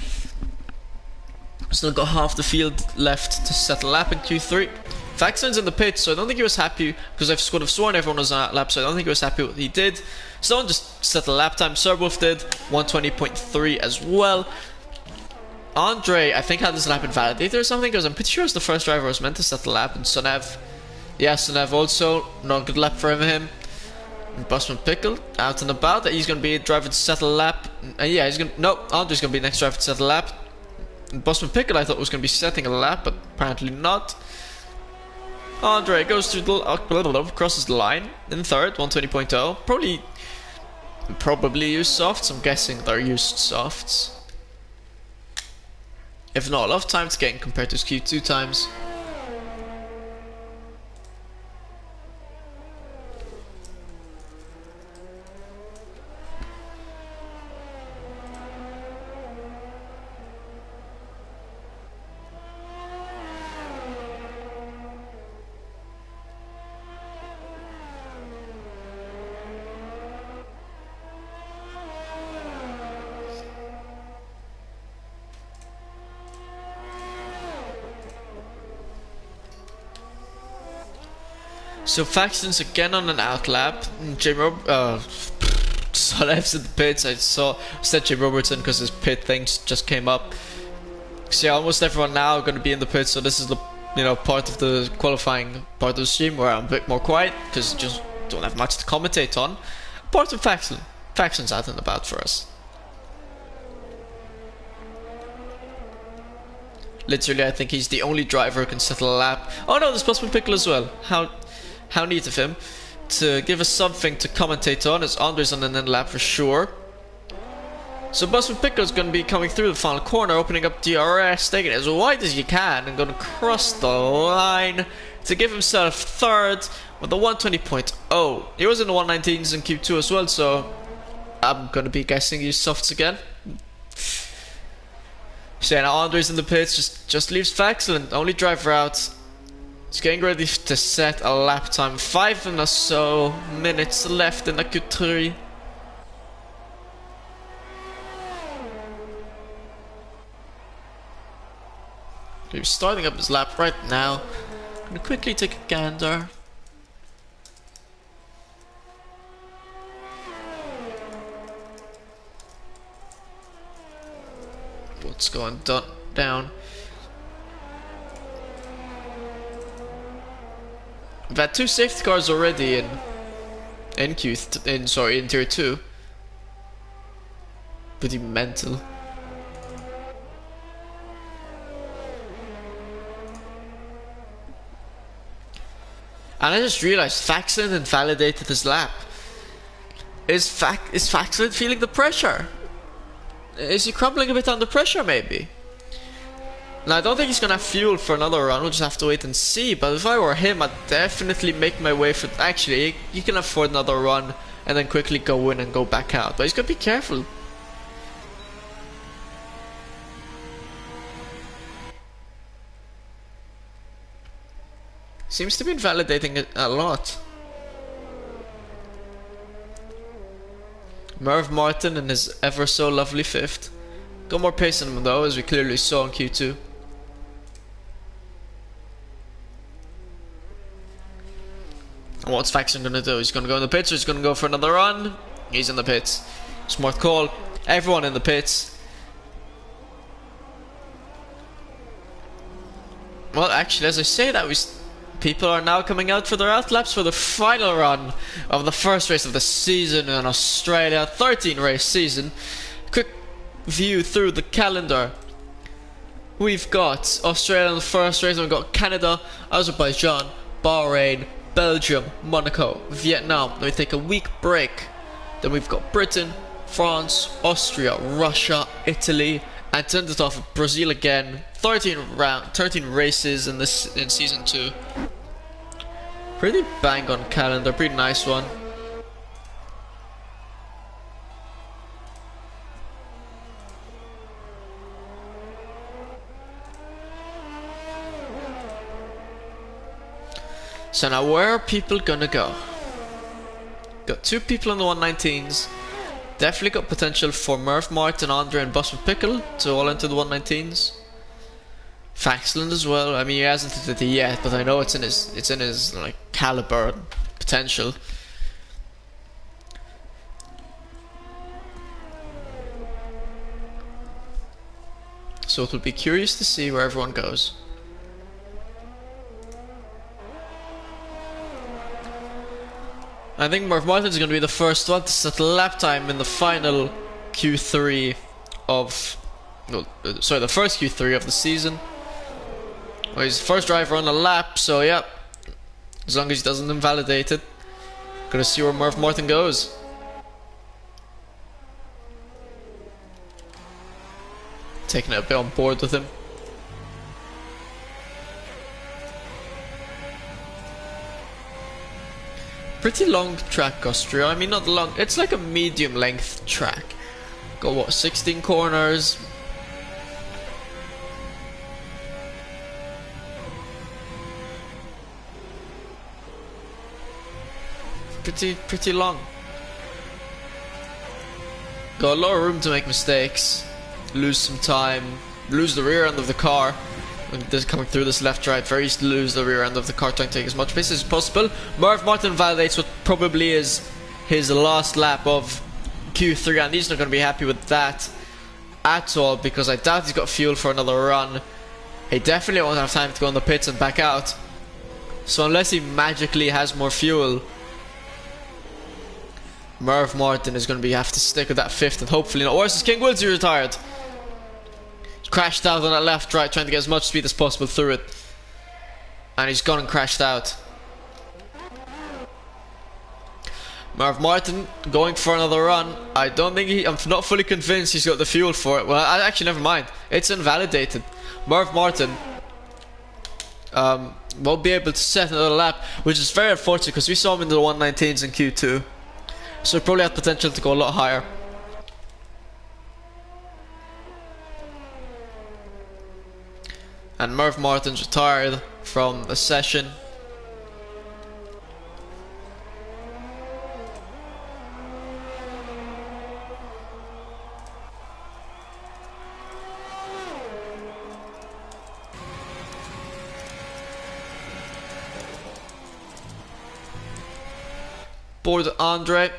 Still got half the field left to settle lap in Q3. Faxon's in the pits, so I don't think he was happy, because I've sort of sworn everyone was on that lap, so I don't think he was happy with what he did. Someone just settled lap time. Serwolf did 120.3 as well. Andre, I think, had his lap invalidated or something, because I'm pretty sure it's the first driver who was meant to set the lap. And Sonev, yeah, Sonev also, not a good lap for him. And Busman Pickle, out and about, he's going to be a driver to settle a lap. Yeah, he's going to, no, Andre's going to be the next driver to settle a lap. And Busman Pickle, I thought, was going to be setting a lap, but apparently not. Andre goes through the, crosses the line in third, 120.0. Probably used softs, I'm guessing they're used softs. If not, a lot of time to gain compared to his Q2 times. So Faxon's again on an outlap. Solev's in the pits. I said Jim Robertson because his pit things just came up. So yeah, almost everyone now are going to be in the pits. So this is the part of the qualifying part of the stream where I'm a bit more quiet because just don't have much to commentate on. Apart from Faxon. Faxon's out and about for us. Literally, I think he's the only driver who can settle a lap. Oh no, there's Busman Pickle as well. How neat of him to give us something to commentate on, as Andre's on an end lap for sure. So Busman Pickle is going to be coming through the final corner, opening up DRS, taking it as wide as you can, and going to cross the line to give himself third with the 120.0. He was in the 119s in Q2 as well, so I'm going to be guessing he's softs again. So now Andre's in the pits, just leaves Faxland, only driver out. He's getting ready to set a lap time. 5 and so minutes left in the Q3. He's starting up his lap right now. Gonna quickly take a gander. What's going down? We've had 2 safety cars already in tier 2. Pretty mental. And I just realized Faxland invalidated his lap. Is Faxland feeling the pressure? Is he crumbling a bit under pressure maybe? Now I don't think he's gonna have fuel for another run, we'll just have to wait and see. But if I were him, I'd definitely make my way for... Actually, he can afford another run and then quickly go in and go back out. But he's gotta be careful. Seems to be invalidating it a lot. Merv Martin in his ever so lovely 5th. Got more pace in him though, as we clearly saw in Q2. And what's Faxland gonna do? He's gonna go in the pits or he's gonna go for another run? He's in the pits. Smart call. Everyone in the pits. Well, actually, as I say that, people are now coming out for their outlaps for the final run of the first race of the season in Australia. 13 race season. Quick view through the calendar. We've got Australia in the first race, and we've got Canada, Azerbaijan, Bahrain, Belgium, Monaco, Vietnam. Then we take a week break. Then we've got Britain, France, Austria, Russia, Italy, and to end it off with Brazil again. 13 races in season 2. Pretty bang on calendar, pretty nice one. So now where are people gonna go? Got 2 people on the 119s. Definitely got potential for Merv Martin, Andre and Bosman Pickle to all enter the 119s. Faxland as well. I mean, he hasn't entered it yet, but I know it's in his like caliber and potential. So it will be curious to see where everyone goes. I think Merv Martin is going to be the first one to set lap time in the final Q3 of... No, sorry, the first Q3 of the season. Well, he's the first driver on the lap, so yeah. As long as he doesn't invalidate it. Gonna see where Merv Martin goes. Taking it a bit on board with him. Pretty long track, Austria. I mean, not long. It's like a medium length track. Got what, 16 corners? Pretty long. Got a lot of room to make mistakes, lose some time, lose the rear end of the car. When this coming through this left right, very easy to lose the rear end of the car, trying to take as much pace as possible. Merv Martin validates what probably is his last lap of Q3, and he's not going to be happy with that at all, because I doubt he's got fuel for another run. He definitely won't have time to go in the pits and back out. So unless he magically has more fuel, Merv Martin is going to have to stick with that 5th and hopefully not. Or is King Wilsey retired? Crashed out on that left right, trying to get as much speed as possible through it, and he's gone and crashed out. Merv Martin going for another run. I don't think I'm not fully convinced he's got the fuel for it. Well, actually, never mind. It's invalidated. Merv Martin won't be able to set another lap, which is very unfortunate because we saw him in the 119s in Q2, so he probably had potential to go a lot higher. and Merv Martin's retired from the session. Board Andre.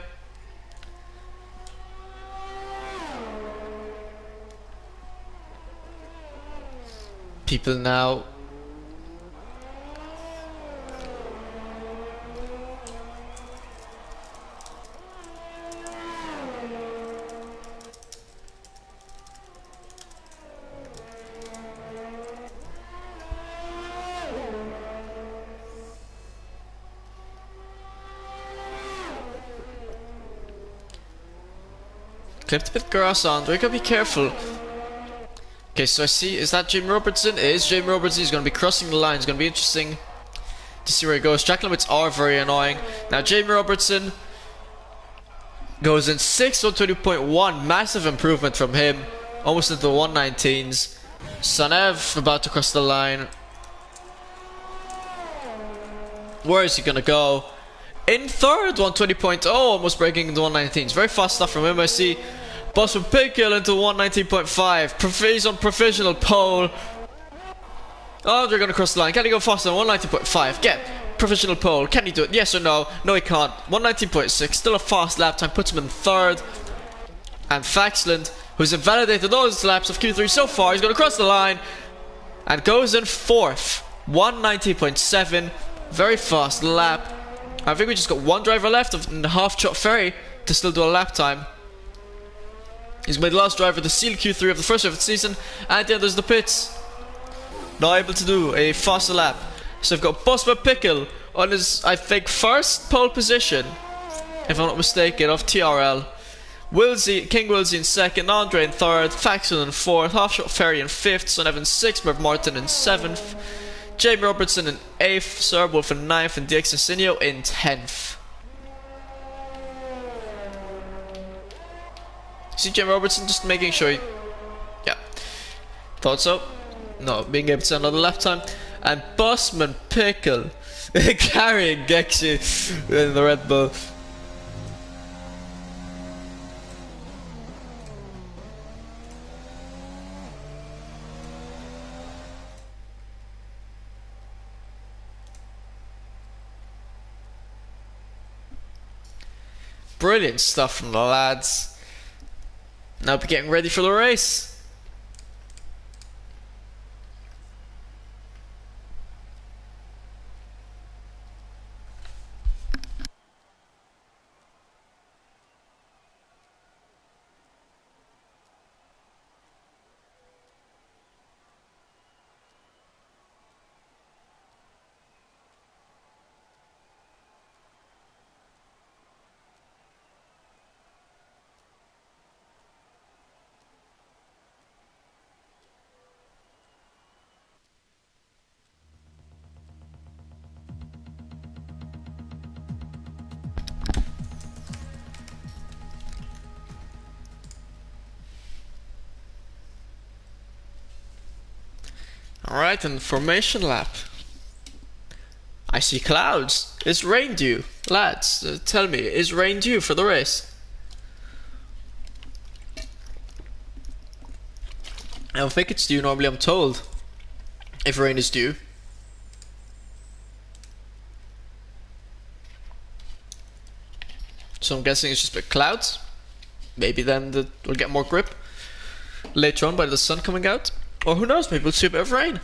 People now clipped a bit grass, Andre, gotta be careful. Okay, so I see, is that Jamie Robertson? It is Jamie Robertson. He's going to be crossing the line. It's going to be interesting to see where he goes. Track limits are very annoying. Now, Jamie Robertson goes in 6th on 20.1. Massive improvement from him. Almost into the 119s. Sanev about to cross the line. Where is he going to go? In 3rd, 120.0. Almost breaking the 119s. Very fast stuff from him, I see. Bosman Pickle into 119.5. He's on provisional pole. Oh, they're going to cross the line. Can he go faster than 119.5? Get provisional pole. Can he do it? Yes or no? No, he can't. 119.6. Still a fast lap time. Puts him in 3rd. And Faxland, who's invalidated all his laps of Q3 so far, he's going to cross the line and goes in 4th. 119.7. Very fast lap. I think we just got one driver left in the half shot ferry to still do a lap time. He's made the last driver to seal Q3 of the first half of the season, and then there's the pits. Not able to do a faster lap. So I've got Bosma Pickle on his, I think, 1st pole position, if I'm not mistaken, of TRL. King Wilsey in 2nd, Andre in 3rd, Faxon in 4th, Halfshot Ferry in 5th, Son Evans 6th, Merv Martin in 7th, Jamie Robertson in 8th, Serwolf in 9th, and DX Insignio in 10th. See Jamie Robertson just making sure he... Yeah. Thought so. No, being able to send another lap time. And Bosman Pickle carrying Gexy in the Red Bull. Brilliant stuff from the lads. Now be getting ready for the race. Alright, and formation lap. I see clouds. Is rain due? Lads, tell me, is rain due for the race? I don't think it's due. Normally I'm told if rain is due. So I'm guessing it's just a bit clouds. Maybe then we'll get more grip later on by the sun coming out. Or who knows, maybe we'll see a bit of rain.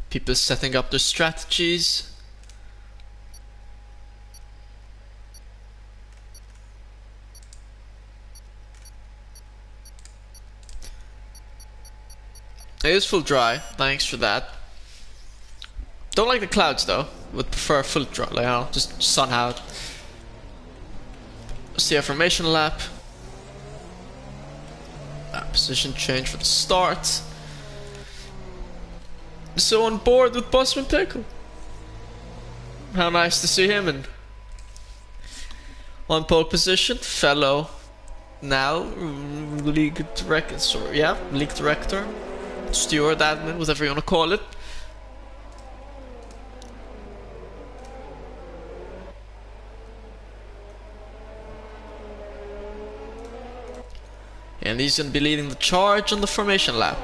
People setting up their strategies. It is full dry, thanks for that. Don't like the clouds though, would prefer full dry, like, I don't know, just sun out. See a formation lap. Position change for the start. so on board with Bosman Pickle. How nice to see him in on pole position. Fellow now league director, league director, steward, admin, whatever you want to call it. And he's going to be leading the charge on the formation lap.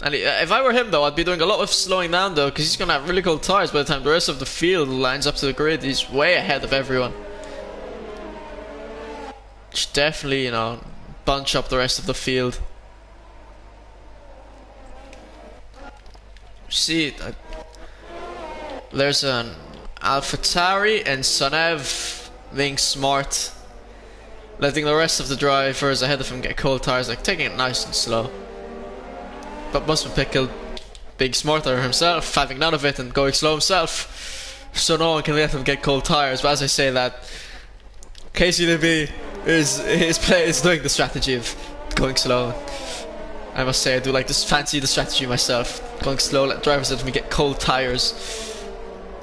And if I were him though, I'd be doing a lot of slowing down though, because he's going to have really cold tires by the time the rest of the field lines up to the grid. He's way ahead of everyone. Should definitely, you know, bunch up the rest of the field. See, there's an AlphaTauri and Sonev being smart, letting the rest of the drivers ahead of him get cold tires, like taking it nice and slow. But Bosman Pickle being smarter himself, having none of it and going slow himself, so no one can let him get cold tires. But as I say that, KCDB is doing the strategy of going slow. I must say I do like this, fancy the strategy myself, going slow, let drivers let me get cold tires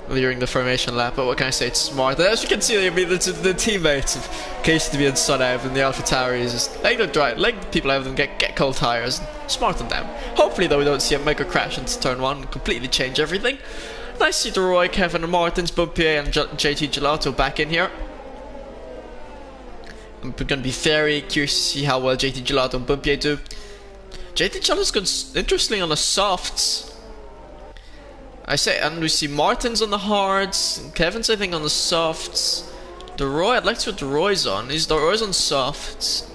during the formation lap. But what can I say, it's smart. As you can see, I mean, the teammates of KCDB and Sonev and the AlphaTauri is just like the people have them get cold tires. Smart on them. Hopefully though we don't see a mega crash into turn 1 and completely change everything. Nice to see the Roy, Kevin and Martins, Bumpier and JT Gelato back in here. I'm gonna be very curious to see how well JT Gelato and Bumpier do. JT Gelato's gone interestingly on the softs. I say, and we see Martins on the hards, Kevin's I think on the softs. The Roy, I'd like to see what the Roy's on. The Roy's on softs.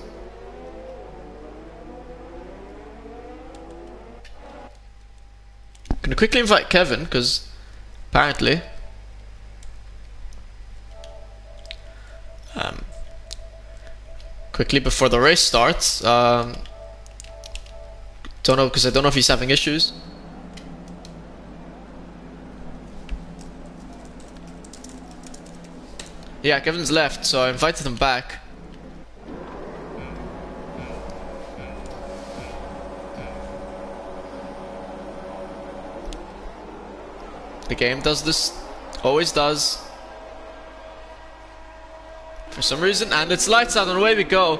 Gonna quickly invite Kevin, because apparently quickly before the race starts, don't know, because I don't know if he's having issues. Yeah, Kevin's left, so I invited him back. The game does this, always does, for some reason, and it's lights out and away we go.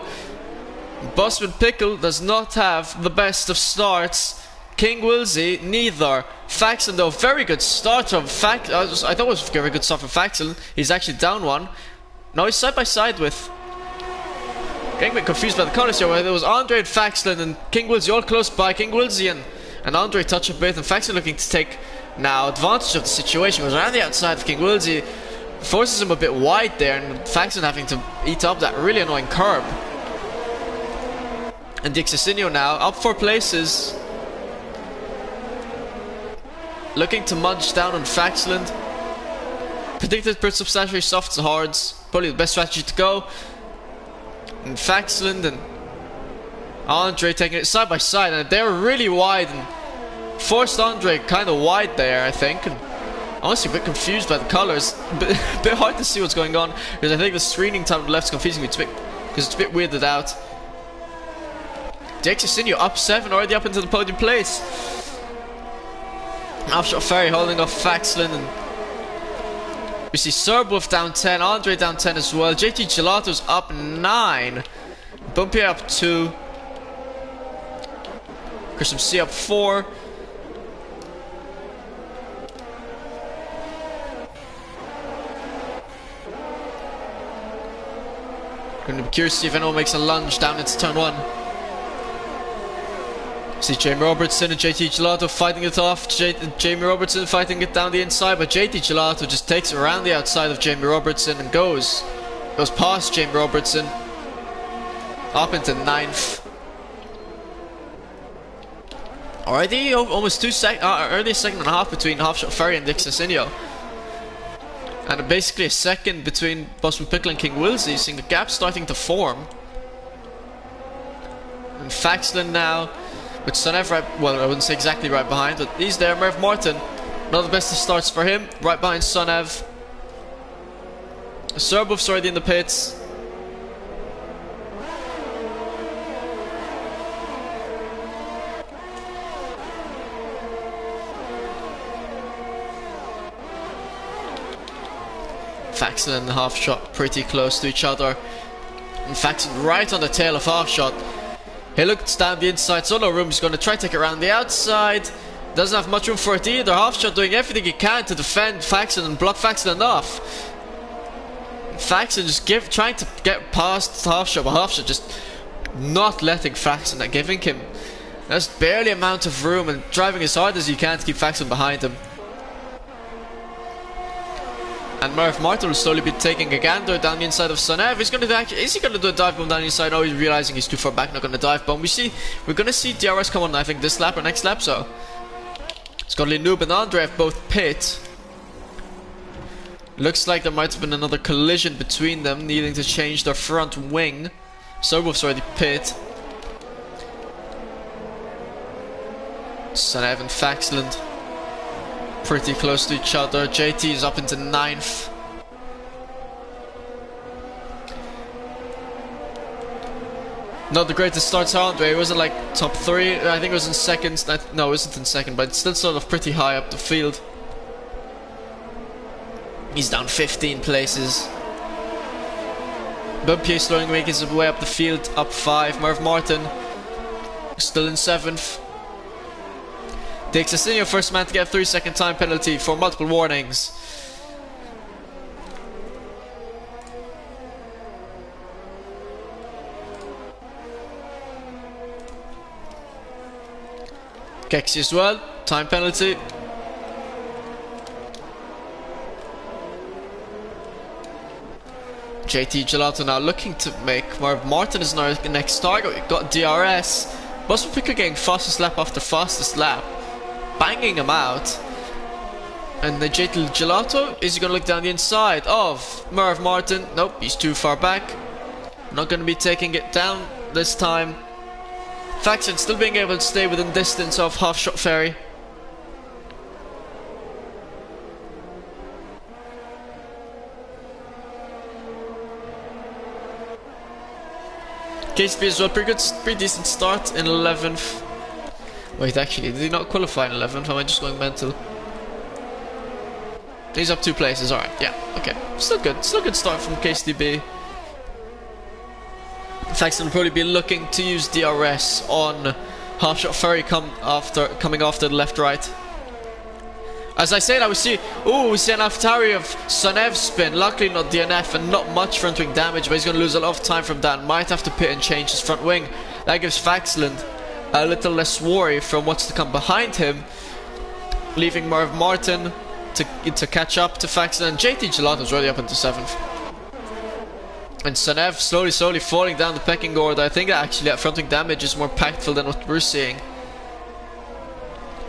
Bosman Pickle does not have the best of starts. King Wilsey, neither. Faxon though, very good start from I thought it was a very good start from Faxon. He's actually down one. Now he's side by side with, getting a bit confused by the corners here, where there was Andre and Faxon and King Wilsey all close by. King Wilsey and Andre touch a bit, and Faxon looking to take now advantage of the situation. Was around the outside of King Wilsey, forces him a bit wide there, and Faxon having to eat up that really annoying curb. And Dixasinho now up 4 places, looking to munch down on Faxland. Predicted pretty substantially softs and hards, probably the best strategy to go. And Faxland and Andre taking it side by side, and they're really wide and forced Andre kind of wide there, I think. And honestly a bit confused by the colours, a bit hard to see what's going on, because I think the screening time on the left is confusing me because it's a bit weirded out. Dixasinho up 7, already up into the podium place. Offshot Ferry holding off Faxland, and we see Serbov down 10, Andre down 10 as well. JT Gelato's up 9, Bumpier up 2, Chris MC up 4. Going to be curious to see if anyone makes a lunge down into turn 1. See Jamie Robertson and JT Gelato fighting it off. Jamie Robertson fighting it down the inside, but JT Gelato just takes it around the outside of Jamie Robertson and goes past Jamie Robertson up into 9th. Already almost early a second and a half between Offshot Ferry and Dixasinho, and basically a second between Bosman Pickle and King Wilsey, seeing the gap starting to form. And Faxland now with Sonev right, well, I wouldn't say exactly right behind, but he's there. Merv Martin, not the best of starts for him, right behind Sonev. Serbov's already in the pits. Faxon and Half Shot pretty close to each other. And Faxon right on the tail of Half Shot. He looks down the inside, so no room. He's going to try to take it around the outside. Doesn't have much room for it either. Half Shot doing everything he can to defend Faxon and block Faxon enough. Faxon just trying to get past Half Shot, but Half Shot just not letting Faxon, and giving him just barely amount of room and driving as hard as he can to keep Faxon behind him. And Merv Martin will slowly be taking a gander down the inside of Sonev. Is he going to do a dive bomb down the inside? Oh, he's realizing he's too far back, not going to dive bomb. We're going to see DRS come on, I think, this lap or next lap, so. Scotty Noob and Andre have both pit. Looks like there might have been another collision between them, needing to change their front wing. Sorbov's already pit. Sonev and Faxland pretty close to each other. JT is up into 9th. Not the greatest starts, Andre. It wasn't like top 3. I think it was in second. No, it wasn't in second, but it's still sort of pretty high up the field. He's down 15 places. Bumpier slowing making his way up the field, up 5. Merv Martin still in 7th. Dick Cecilio, first man to get a 3-second time penalty for multiple warnings. Kexi as well, time penalty. JT Gelato now looking to make Merv Martin is now the next target. We've got DRS. Boston Picker getting fastest lap after fastest lap, banging him out. And the JT Gelato, is he going to look down the inside of Merv Martin? Nope, he's too far back. Not going to be taking it down this time. Faxon still being able to stay within distance of Half Shot Ferry. KCB as well, pretty decent start in 11th. Wait, actually, did he not qualify in 11th? Am I just going mental? He's up 2 places, alright, yeah, okay. Still good start from KCB. Faxon will probably be looking to use DRS on Half Shot Ferry coming after the left-right. As I said, we see an AlphaTauri of Sonev spin. Luckily not DNF and not much front wing damage, but he's going to lose a lot of time from that. Might have to pit and change his front wing. That gives Faxland a little less worry from what's to come behind him, leaving Merv Martin to catch up to Faxland. And JT Gelato's already up into 7th. And Sonev slowly falling down the pecking order. I think actually that front wing damage is more impactful than what we're seeing.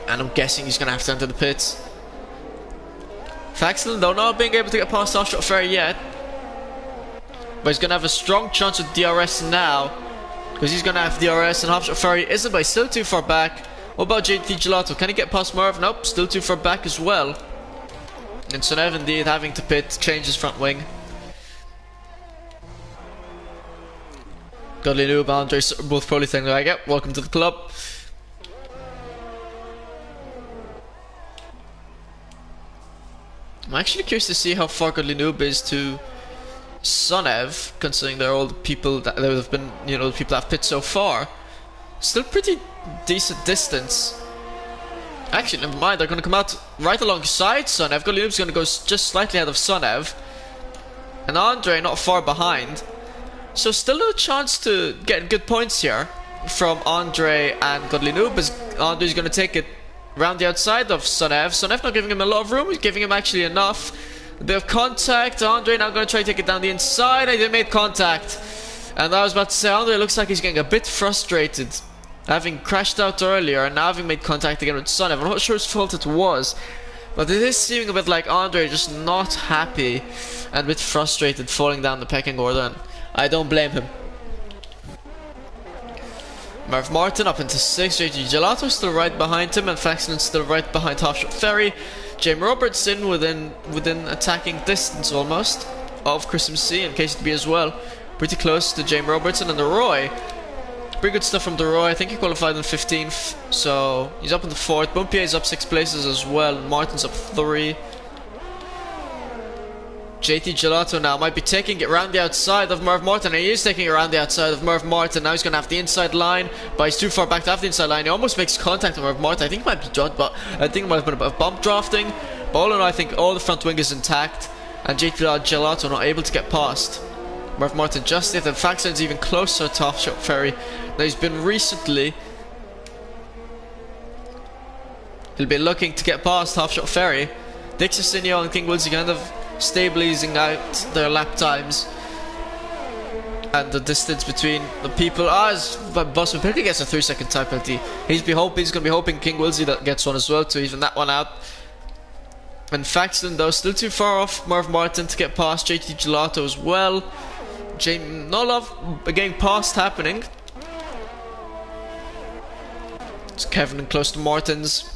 And I'm guessing he's going to have to enter the pits. Faxland though not being able to get past Half Shot Ferry yet, but he's going to have a strong chance of DRS now, because he's going to have DRS and Half Shot Ferry isn't, but he's still too far back. What about JT Gelato? Can he get past Merv? Nope, still too far back as well. And Sonev indeed having to pit, change his front wing. Godly Noob and Andre both probably saying like, yep, welcome to the club. I'm actually curious to see how far Godly Noob is to Sonev, considering they're all the people that there have been, the people that have pit so far. Still pretty decent distance. Actually, never mind, they're going to come out right alongside Sonev. Godly Noob's going to go just slightly ahead of Sonev. And Andre not far behind. So still a chance to get good points here from Andre and Godly Noob, as Andre's going to take it around the outside of Sonev. Sonev not giving him a lot of room, he's giving him actually enough. A bit of contact. Andre now going to try to take it down the inside, and they made contact. And I was about to say, Andre looks like he's getting a bit frustrated, having crashed out earlier and now having made contact again with Sonev. I'm not sure whose fault it was, but it is seeming a bit like Andre just not happy and a bit frustrated, falling down the pecking order, and I don't blame him. Merv Martin up into 6th, JT Gelato still right behind him, and Faxon still right behind Half Shot Ferry. James Robertson within attacking distance almost of Chris MC and KCB as well. Pretty close to James Robertson and the Roy. Pretty good stuff from the Roy. I think he qualified in 15th, so he's up in the 4th. Bumpier is up 6 places as well. Martin's up 3. JT Gelato now might be taking it around the outside of Merv Martin, and he is taking it around the outside of Merv Martin. Now he's going to have the inside line, but he's too far back to have the inside line. He almost makes contact with Merv Martin. I think it might be done, but I think it might have been a bit of bump drafting. But all in all, I think all the front wing is intact, and JT Gelato not able to get past Merv Martin just yet, and Faxland's even closer to Half Shot Ferry. Now he's been recently. He'll be looking to get past Half Shot Ferry. Dixasinio and King Wilsey kind of stabilizing out their lap times and the distance between the people. As Bosman Pickle gets a 3-second time penalty, he's going to be hoping King Wilsey that gets one as well to even that one out. And Faxland though still too far off Merv Martin to get past JT Gelato as well. Not a lot of getting past happening. It's Kevin close to Martins.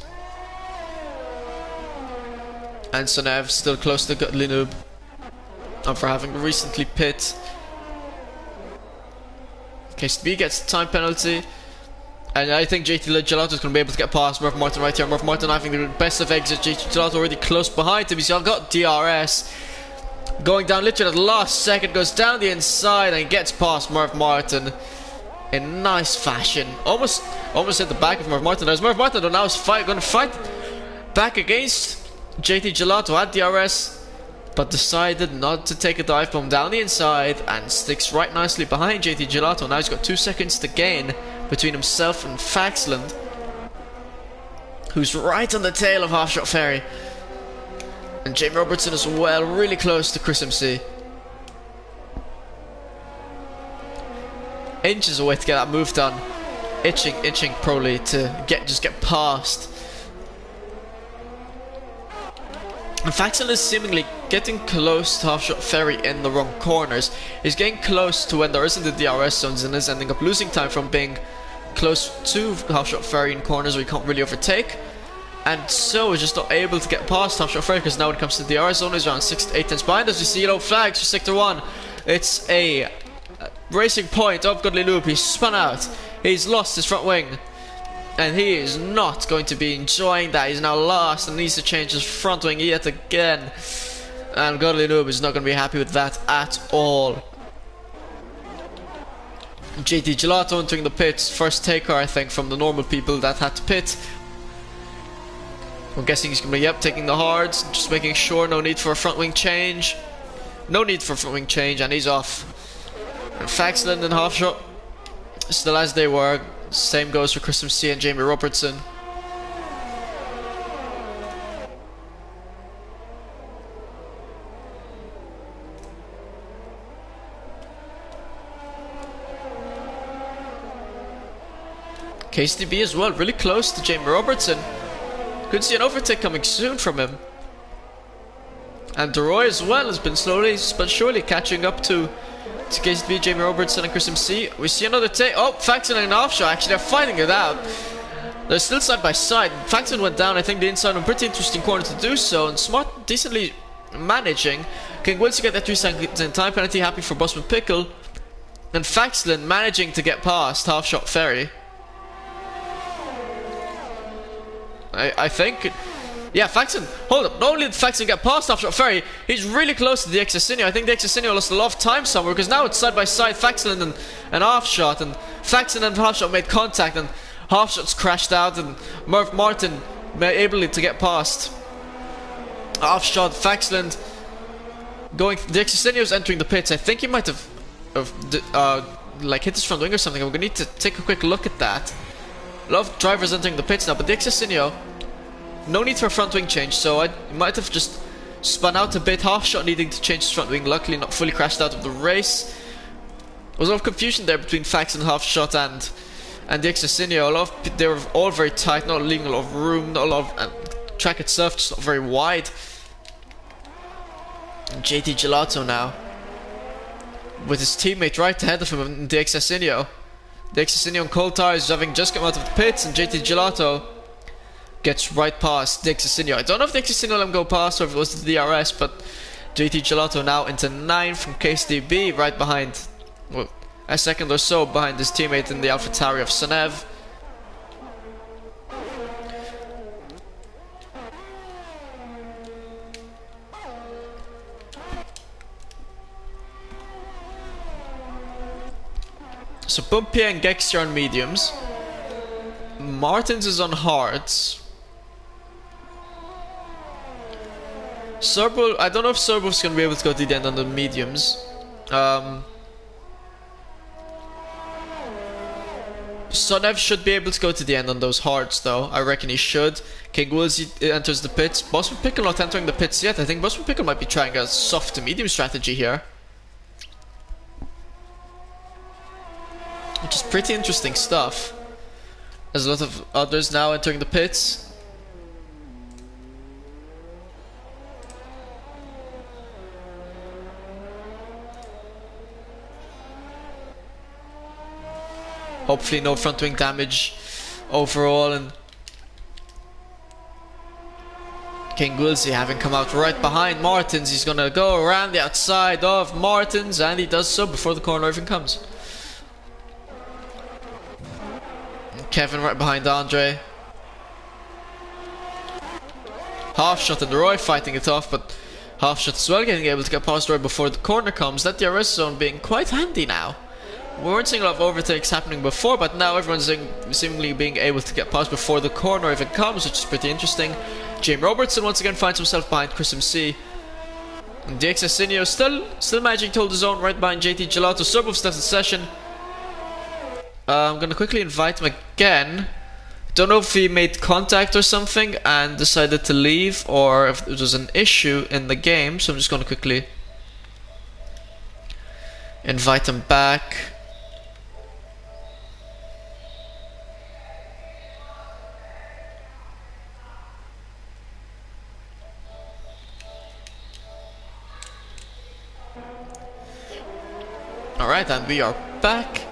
And Sonev still close to Linoob, and for having recently pit. KCB gets the time penalty, and I think JT Gelato is going to be able to get past Merv Martin right here. Merv Martin having the best of exits. JT Gelato already close behind him. He's got DRS going down literally at the last second, goes down the inside and gets past Merv Martin in nice fashion. Almost hit the back of Merv Martin. As Merv Martin now is going to fight back against JT Gelato at DRS, but decided not to take a dive bomb down the inside and sticks right nicely behind JT Gelato. Now he's got 2 seconds to gain between himself and Faxland, who's right on the tail of Half Shot Ferry. And Jamie Robertson as well, really close to Chris MC. Inches away to get that move done. Itching probably to just get past. And Faxland is seemingly getting close to Half Shot Ferry in the wrong corners. He's getting close to when there isn't the DRS zones and is ending up losing time from being close to Half Shot Ferry in corners where he can't really overtake. And so is just not able to get past Half Shot Ferry, because now when it comes to the DRS zone, he's around 6 to 8 tenths behind. As we see yellow flags for Sector 1. It's a racing point of Godly Loop. He's spun out. He's lost his front wing. And he is not going to be enjoying that. He's now lost and needs to change his front wing yet again. And Godly Noob is not going to be happy with that at all. JT Gelato entering the pits. First taker, I think, from the normal people that had to pit. I'm guessing he's going to be, taking the hards. Just making sure no need for a front wing change. No need for a front wing change, and he's off. And Faxland and Half Shot still as they were. Same goes for Chris MC and Jamie Robertson. KCDB as well, really close to Jamie Robertson. Could see an overtake coming soon from him. And DeRoy as well has been slowly but surely catching up to KCB, Jamie Robertson and Chris MC. We see another take. Oh, Faxland and Half Shot actually are fighting it out. They're still side by side. Faxland went down, I think, the inside on a pretty interesting corner to do so. And Smart decently managing. King Wilson get that 3 second time penalty, happy for Bosman Pickle. And Faxland managing to get past Half Shot Ferry. I think. Yeah, Faxland, hold up, not only did Faxland get past Half Shot Ferry, he's really close to the Exasinio. I think the Exasinio lost a lot of time somewhere, because now it's side by side, Faxland and Half Shot, and Faxland and Half Shot made contact, and Half Shot's crashed out, and Merv Martin able to get past Half Shot. Faxland going, the Exasinio's entering the pits. I think he might have like hit his front wing or something. We're gonna need to take a quick look at that. A lot of drivers entering the pits now, but the Exasinio, no need for a front wing change, so I might have just spun out a bit. Half Shot needing to change his front wing, luckily not fully crashed out of the race. There was a lot of confusion there between Fax and Half Shot and the Exasinio. They were all very tight, not leaving a lot of room, not a lot of track itself just not very wide. And JT Gelato now with his teammate right ahead of him in the Exasinio. The Exasinio on cold tires having just come out of the pits, and JT Gelato gets right past the Exasinio. I don't know if the Exasinio let him go past or if it was the DRS, but JT Gelato now into 9 from KCDB, right behind, well, a second or so behind his teammate in the AlphaTauri of Sonev. So Bumpy and Gexy are on mediums. Martins is on hards. Serbo, I don't know if Serbo's gonna be able to go to the end on the mediums. Sonev should be able to go to the end on those hards though. I reckon he should. King Woolsey enters the pits. Bosman Pickle not entering the pits yet. I think Bosman Pickle might be trying a soft to medium strategy here. Which is pretty interesting stuff. There's a lot of others now entering the pits. Hopefully no front wing damage overall, and King Woolsey having come out right behind Martins. He's gonna go around the outside of Martins, and he does so before the corner even comes. Kevin right behind Andre. Half shot and Roy fighting it off, but half shot as well, getting able to get past Roy before the corner comes. That DRS zone being quite handy now. We weren't seeing a lot of overtakes happening before, but now everyone's seemingly being able to get past before the corner if it comes, which is pretty interesting. Jamie Robertson once again finds himself behind Chris MC. And DX Asinio still managing to hold his own right behind JT Gelato. Serbo steps in session. I'm gonna quickly invite him again. Don't know if he made contact or something and decided to leave, or if there was an issue in the game, so I'm just gonna quickly invite him back. Alright, and we are back.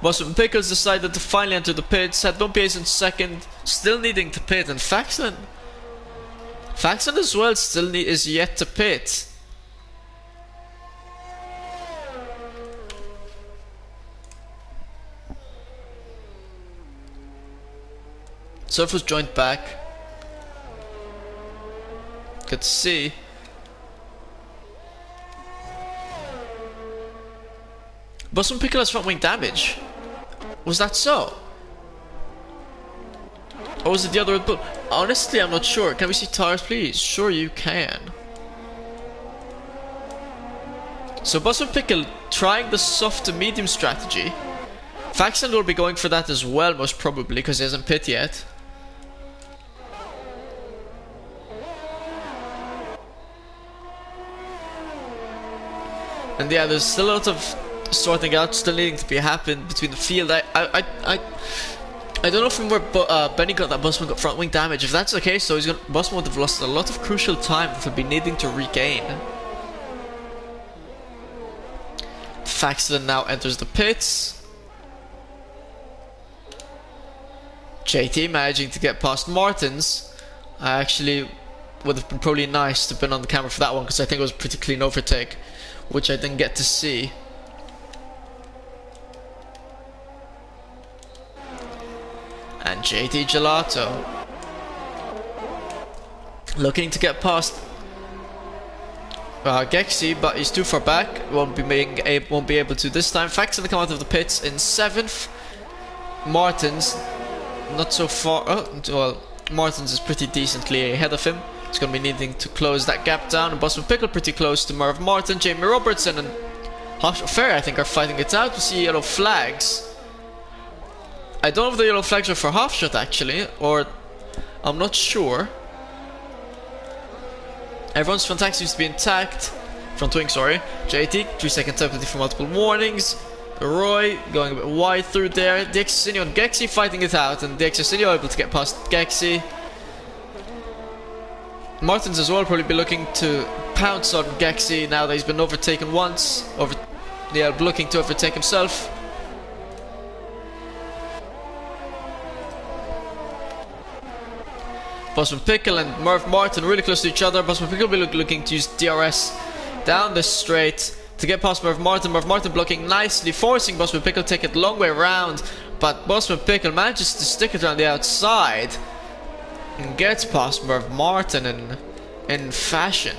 Bosman Pickles decided to finally enter the pits. Had Bumpy in second, still needing to pit, and Faxon as well still is yet to pit. Surf was joined back. Good to see. Bosman Pickle has front wing damage. Was that so? Or was it the other Red Bull? Honestly, I'm not sure. Can we see tires, please? Sure, you can. So Bosman Pickle trying the soft to medium strategy. Faxon will be going for that as well, most probably, because he hasn't pit yet. And yeah, there's still a lot of sorting out still needing to be happen between the field. I don't know from where Benny got that Busman got front wing damage. If that's the case, though, Busman would have lost a lot of crucial time that he'll be needing to regain. Faxon now enters the pits. JT managing to get past Martins. I actually would have been probably nice to have been on the camera for that one, because I think it was a pretty clean overtake, which I didn't get to see. And JT Gelato looking to get past Gexy, but he's too far back. Won't be able to this time. Faxon to come out of the pits in 7th. Martins not so far. Oh, well, Martins is pretty decently ahead of him. He's going to be needing to close that gap down. And Bosman Pickle pretty close to Merv Martin. Jamie Robertson and Harsh Ferry, I think, are fighting it out. We see yellow flags. I don't know if the yellow flags are for half shot actually, or I'm not sure. Everyone's front axe seems to be intact. Front wing, sorry. JT, 3-second penalty for multiple warnings. Roy going a bit wide through there. DXSinio and Gexy fighting it out, and DXSinio able to get past Gexy. Martins as well probably be looking to pounce on Gexy now that he's been overtaken once. Looking to overtake himself. Bosman Pickle and Merv Martin really close to each other. Bosman Pickle will be looking to use DRS down the straight to get past Merv Martin. Merv Martin blocking nicely, forcing Bosman Pickle to take it a long way around. But Bosman Pickle manages to stick it around the outside and gets past Merv Martin in fashion.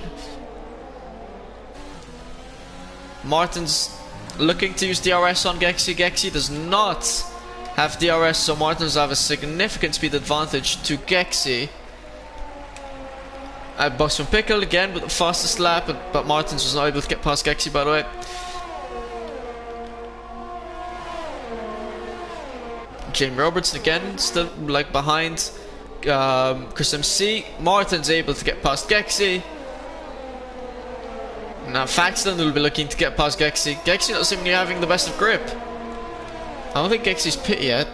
Martin's looking to use DRS on Gexy. Gexy does not have DRS, so Martins have a significant speed advantage to Gexy. Bosman Pickle again with the fastest lap, but Martins was not able to get past Gexy, by the way. Jamie Robertson again, still like behind Chris MC. Martins able to get past Gexy. Now Faxland will be looking to get past Gexy. Gexy not seemingly having the best of grip. I don't think Gexy's pit yet.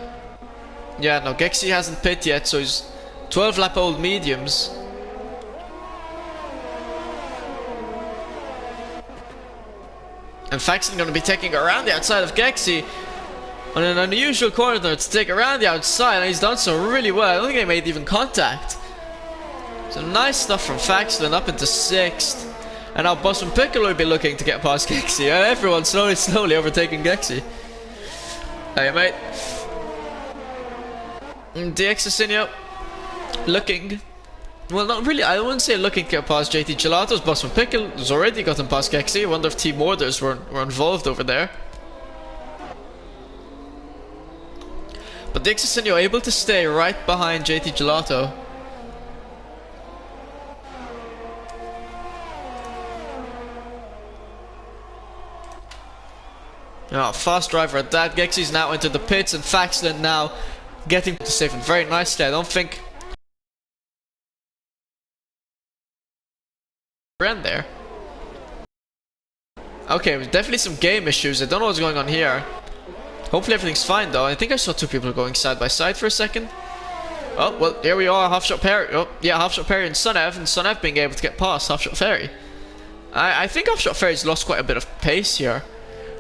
Yeah, no, Gexy hasn't pit yet, so he's 12 lap old mediums. And Faxon going to be taking around the outside of Gexy on an unusual corner to take around the outside, and he's done so really well. I don't think they made even contact. So nice stuff from Faxon up into 6th. And now Bosman Pickle will be looking to get past Gexy. And everyone slowly overtaking Gexy. Hey mate. DX Asinio looking, well, not really, I wouldn't say looking to get past JT Gelato's. Bosman Pickle has already gotten past Gexy. I wonder if team orders were involved over there. But DX Asinio able to stay right behind JT Gelato. Oh, fast driver at that. Gexy's now into the pits, and Faxland now getting to save it very nicely. I don't think ran there. Okay, there's definitely some game issues. I don't know what's going on here. Hopefully everything's fine though. I think I saw two people going side by side for a second. Oh, well, here we are, Half Shot Perry. Oh, yeah, Half Shot Perry and Sunev being able to get past Half Shot Ferry. I think Half Shot Ferry's lost quite a bit of pace here.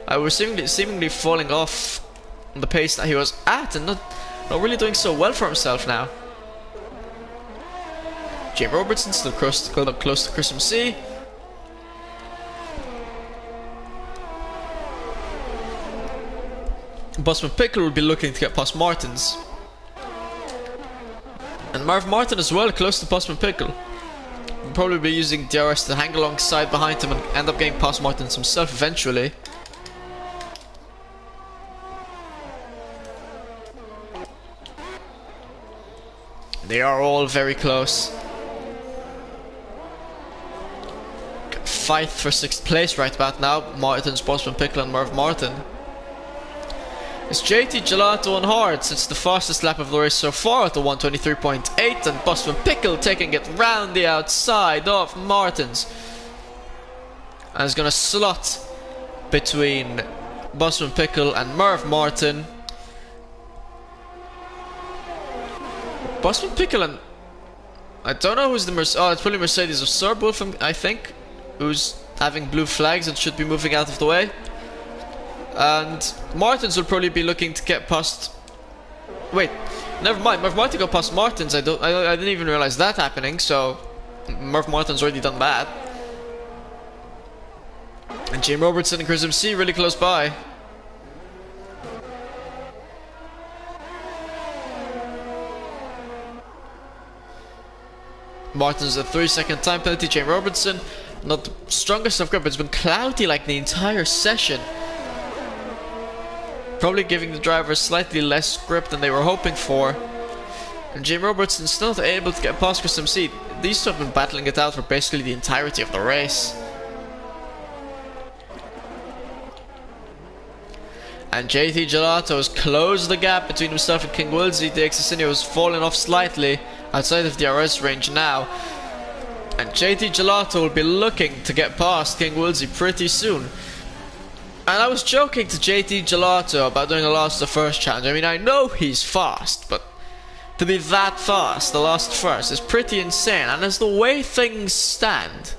I was seemingly falling off the pace that he was at, and not really doing so well for himself now. Jamie Robertson still close to Chris MC. Bosman Pickle will be looking to get past Martins. And Marv Martin as well, close to Bosman Pickle. Will probably be using DRS to hang alongside behind him and end up getting past Martins himself eventually. They are all very close. Fight for 6th place right about now. Martins, Bosman Pickle and Marv Martin. It's JT Gelato on Hards. It's the fastest lap of the race so far at the 123.8, and Bosman Pickle taking it round the outside of Martins. And is going to slot between Bosman Pickle and Marv Martin. Bosman Pickle and I don't know who's the it's probably Mercedes of Serbull, I think, who's having blue flags and should be moving out of the way. And Martins will probably be looking to get past. Wait, never mind. Marv Martin got past Martins. I didn't even realize that happening. So Marv Martin's already done that. And Jamie Robertson and Chris MC really close by. Martin's a 3-second time penalty. Jamie Robertson, not the strongest of grip, but it's been cloudy like the entire session. Probably giving the driver slightly less grip than they were hoping for. And Jamie Robertson still not able to get past Chris MC. These two have been battling it out for basically the entirety of the race. And JT Gelato has closed the gap between himself and King Wilsey. DX Asinio has fallen off slightly outside of DRS range now. And JT Gelato will be looking to get past King Wilsey pretty soon. And I was joking to JT Gelato about doing a last to first challenge. I mean, I know he's fast, but to be that fast, the last first, is pretty insane. And as the way things stand,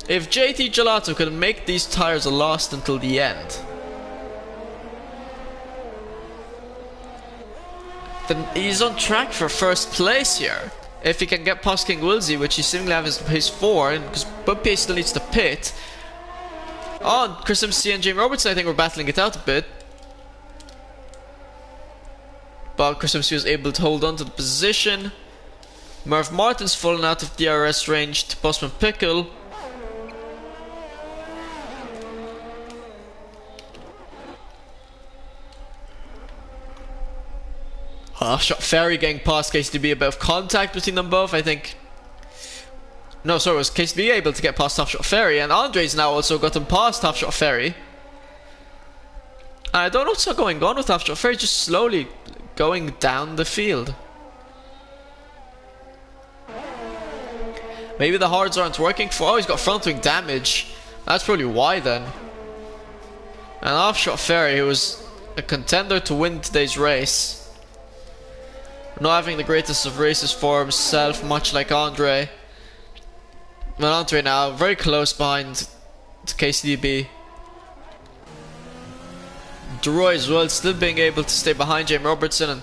if JT Gelato could make these tires last until the end, then he's on track for first place here. If he can get past King Wilsey, which he seemingly has his 4, and because Bumpy still needs to pit. Oh, Chris MC and Jamie Robertson I think were battling it out a bit. But Chris MC was able to hold on to the position. Marv Martin's fallen out of DRS range to Bosman Pickle. Half-shot Ferry getting past KCDB, a bit of contact between them both, I think. No, sorry, it was KCDB able to get past Half-shot Ferry, and Andre's now also gotten past Half-shot Ferry. I don't know what's going on with Half-shot Ferry, just slowly going down the field. Maybe the hards aren't working for... Oh, he's got front wing damage. That's probably why then. And Half-shot Ferry, who was a contender to win today's race, not having the greatest of races for himself, much like Andre. But Andre now very close behind KCDB. Deroy as well, still being able to stay behind Jamie Robertson, and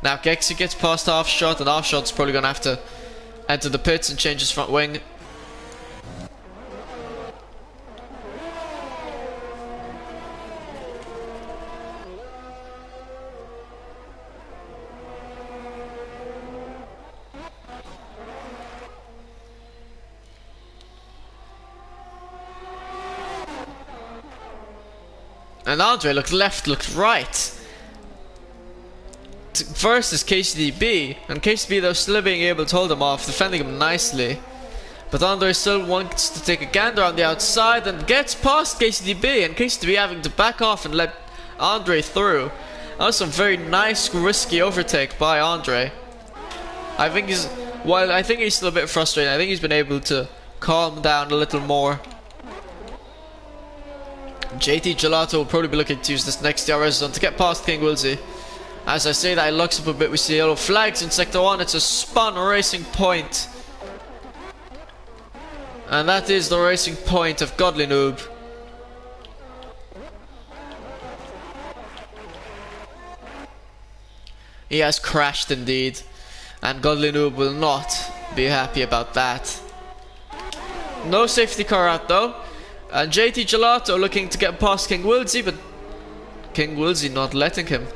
now Gexy gets past Half-shot, and Half-shot's probably gonna have to enter the pits and change his front wing. And Andre looked left, looked right. Versus KCDB, and KCDB though still being able to hold him off, defending him nicely. But Andre still wants to take a gander on the outside and gets past KCDB, and KCDB having to back off and let Andre through. That was some very nice, risky overtake by Andre. I think he's still a bit frustrated. I think he's been able to calm down a little more. JT Gelato will probably be looking to use this next DRS zone to get past King Wilsey. As I say that, it locks up a bit. We see yellow flags in Sector 1. It's a spun racing point. And that is the racing point of Godly Noob. He has crashed indeed. And Godly Noob will not be happy about that. No safety car out though. And JT Gelato looking to get past King Wilsey, but King Wilsey not letting him.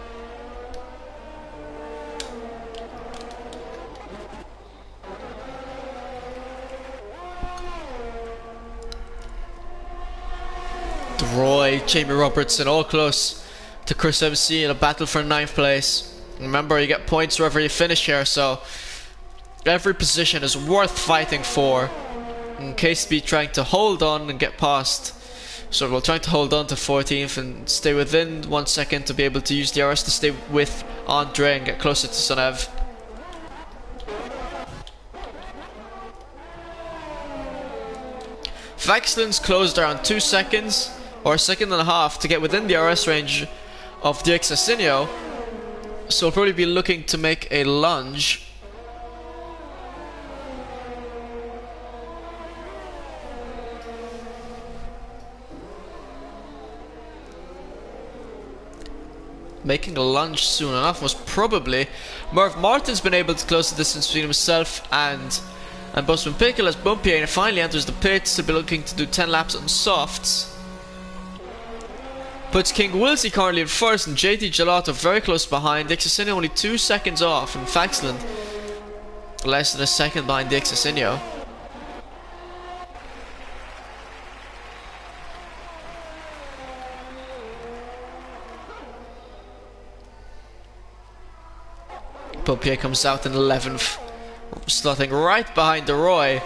Roy, Jamie Robertson, all close to Chris MC in a battle for 9th place. Remember, you get points wherever you finish here, so every position is worth fighting for. In KCB trying to hold on and get past. So we're trying to hold on to 14th and stay within 1 second to be able to use the RS to stay with Andre and get closer to Sonev. Faxland's closed around 2 seconds or a second and a half to get within the RS range of Diexasinho. So we'll probably be looking to make a lunge. Making a lunge soon enough was probably Merv Martin's been able to close the distance between himself and Bosman Pickle as Bumpier finally enters the pits to be looking to do 10 laps on softs. Puts King Wilsey currently in first and JT Gelato very close behind. Diexasinho only 2 seconds off, and Faxland less than a second behind Diexasinho. Bumpier comes out in 11th, slotting right behind Deroy,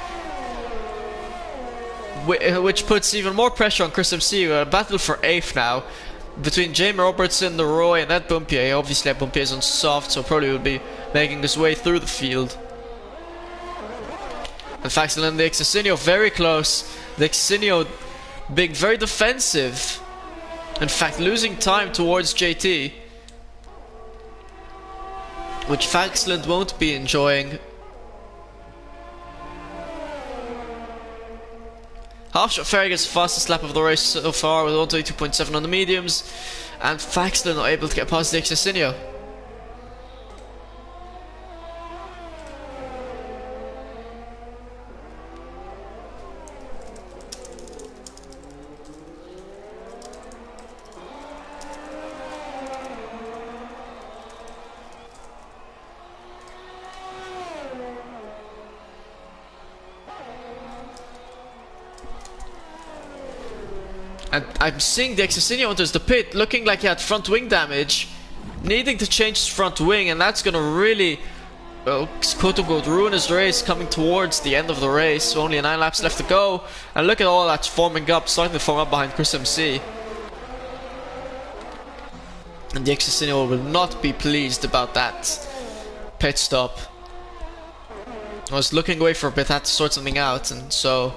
which puts even more pressure on Chris MC. We're a battle for 8th now between Jamie Robertson, Deroy and Ed Bumpier. Obviously Ed Bumpier is on soft, so probably will be making his way through the field. In fact, and Diexasinho very close. Diexasinho being very defensive, in fact losing time towards JT, which Faxland won't be enjoying. Half-shot Ferry gets the fastest lap of the race so far with 122.7 on the mediums, and Faxland not able to get past Diexasinho. And I'm seeing Diexasinho enters the pit, looking like he had front wing damage. needing to change his front wing, and that's gonna really quote-unquote ruin his race coming towards the end of the race. Only 9 laps left to go, and look at all that's forming up, starting to form up behind Chris MC. And the Exocinio will not be pleased about that pit stop. I was looking away for a bit, had to sort something out, and so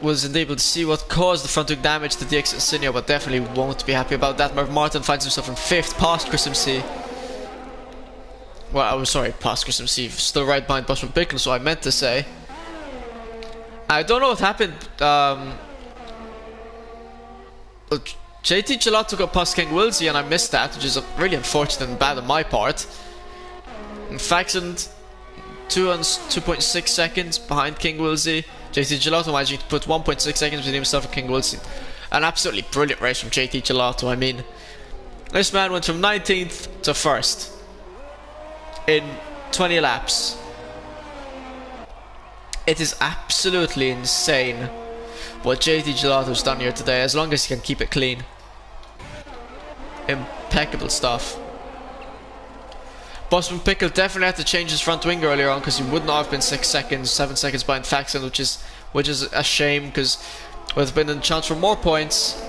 wasn't able to see what caused the front wing damage to the Exocinio, but definitely won't be happy about that. Merv Martin finds himself in 5th, past Chris MC. Well, I was sorry, past Chris MC, still right behind Bosman Pickle, so I meant to say. I don't know what happened. JT Gelato got past King Wilsey, and I missed that, which is really unfortunate and bad on my part. And Faxon 2.6 seconds behind King Wilsey. JT Gelato managing to put 1.6 seconds between himself and King Wilsey. An absolutely brilliant race from JT Gelato. I mean, this man went from 19th to 1st in 20 laps. It is absolutely insane what JT Gelato's done here today, as long as he can keep it clean. Impeccable stuff. Bosman Pickle definitely had to change his front wing earlier on, because he would not have been 6 seconds, 7 seconds behind Faxon, which is a shame, because would have been a chance for more points.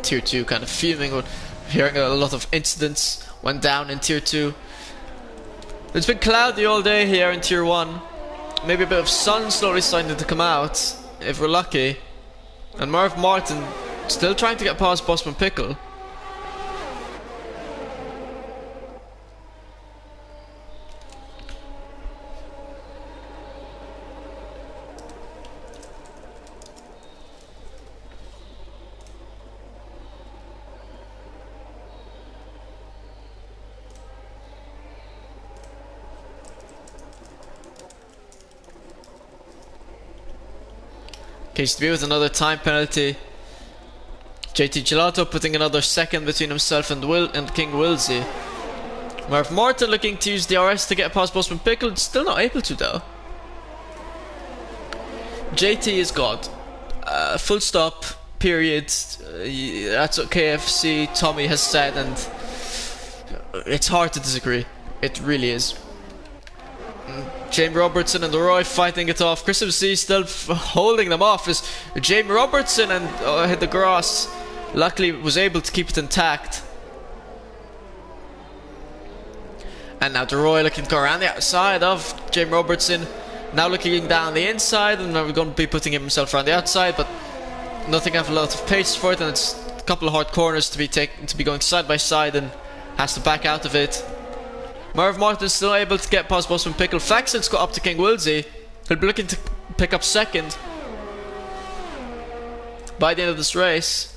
Tier 2 kind of fuming, or hearing a lot of incidents went down in Tier 2. It's been cloudy all day here in Tier 1. Maybe a bit of sun slowly starting to come out, if we're lucky. And Merv Martin still trying to get past Bosman Pickle. Case to be with another time penalty. JT Gelato putting another second between himself and King Wilsey. Merv Martin looking to use the RS to get past Bosman Pickle, still not able to though. JT is God. Full stop, period. That's what KFC Tommy has said, and it's hard to disagree. It really is. Jamie Robertson and Leroy fighting it off. Chris MC still holding them off as Jamie Robertson and hit the grass. Luckily was able to keep it intact. And now Leroy looking to go around the outside of Jamie Robertson. Now looking down the inside, and now we're going to be putting himself around the outside, but nothing have a lot of pace for it, and it's a couple of hard corners to be going side by side, and has to back out of it. Merv Martin still able to get past Bosman Pickle. Faxon's got up to King Wilsey. He'll be looking to pick up second by the end of this race.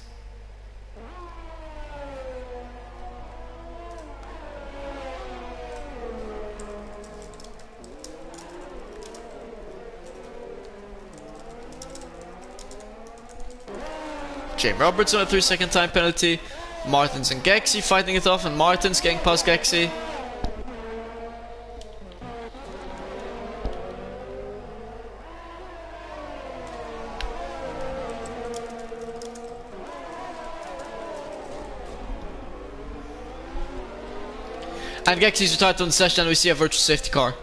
Jamie Robertson a 3-second time penalty. Martins and Gexy fighting it off, and Martins getting past Gexy. And Gexy's retired on the session, and we see a virtual safety car.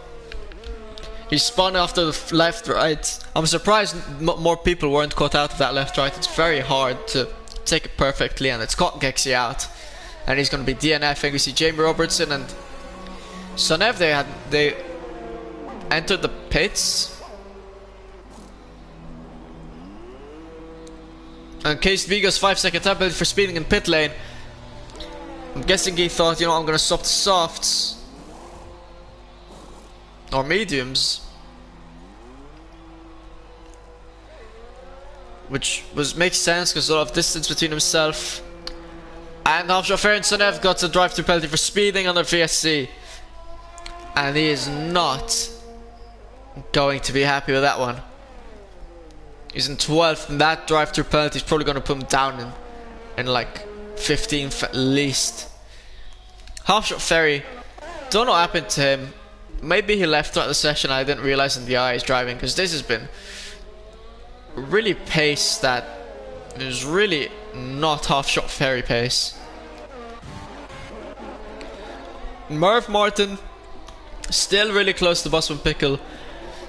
He spun after the left-right. I'm surprised more people weren't caught out of that left-right. It's very hard to take it perfectly, and it's caught Gexy out. And he's going to be DNFing. We see Jamie Robertson and Sonev. They entered the pits. And Case Vigo's 5-second time penalty for speeding in pit lane. I'm guessing he thought, you know, I'm gonna stop the softs or mediums, which makes sense because a lot of distance between himself And Half-Shot Ferry and Sonev got a drive-through penalty for speeding on their VSC. And he is not going to be happy with that one. He's in 12th, and that drive-through penalty is probably going to put him down in like 15th at least. Half-Shot Ferry, don't know what happened to him. Maybe he left throughout the session. I didn't realize in the eye he's driving, because this has been really pace that is really not Half-Shot Ferry pace. Merv Martin still really close to Bossman Pickle,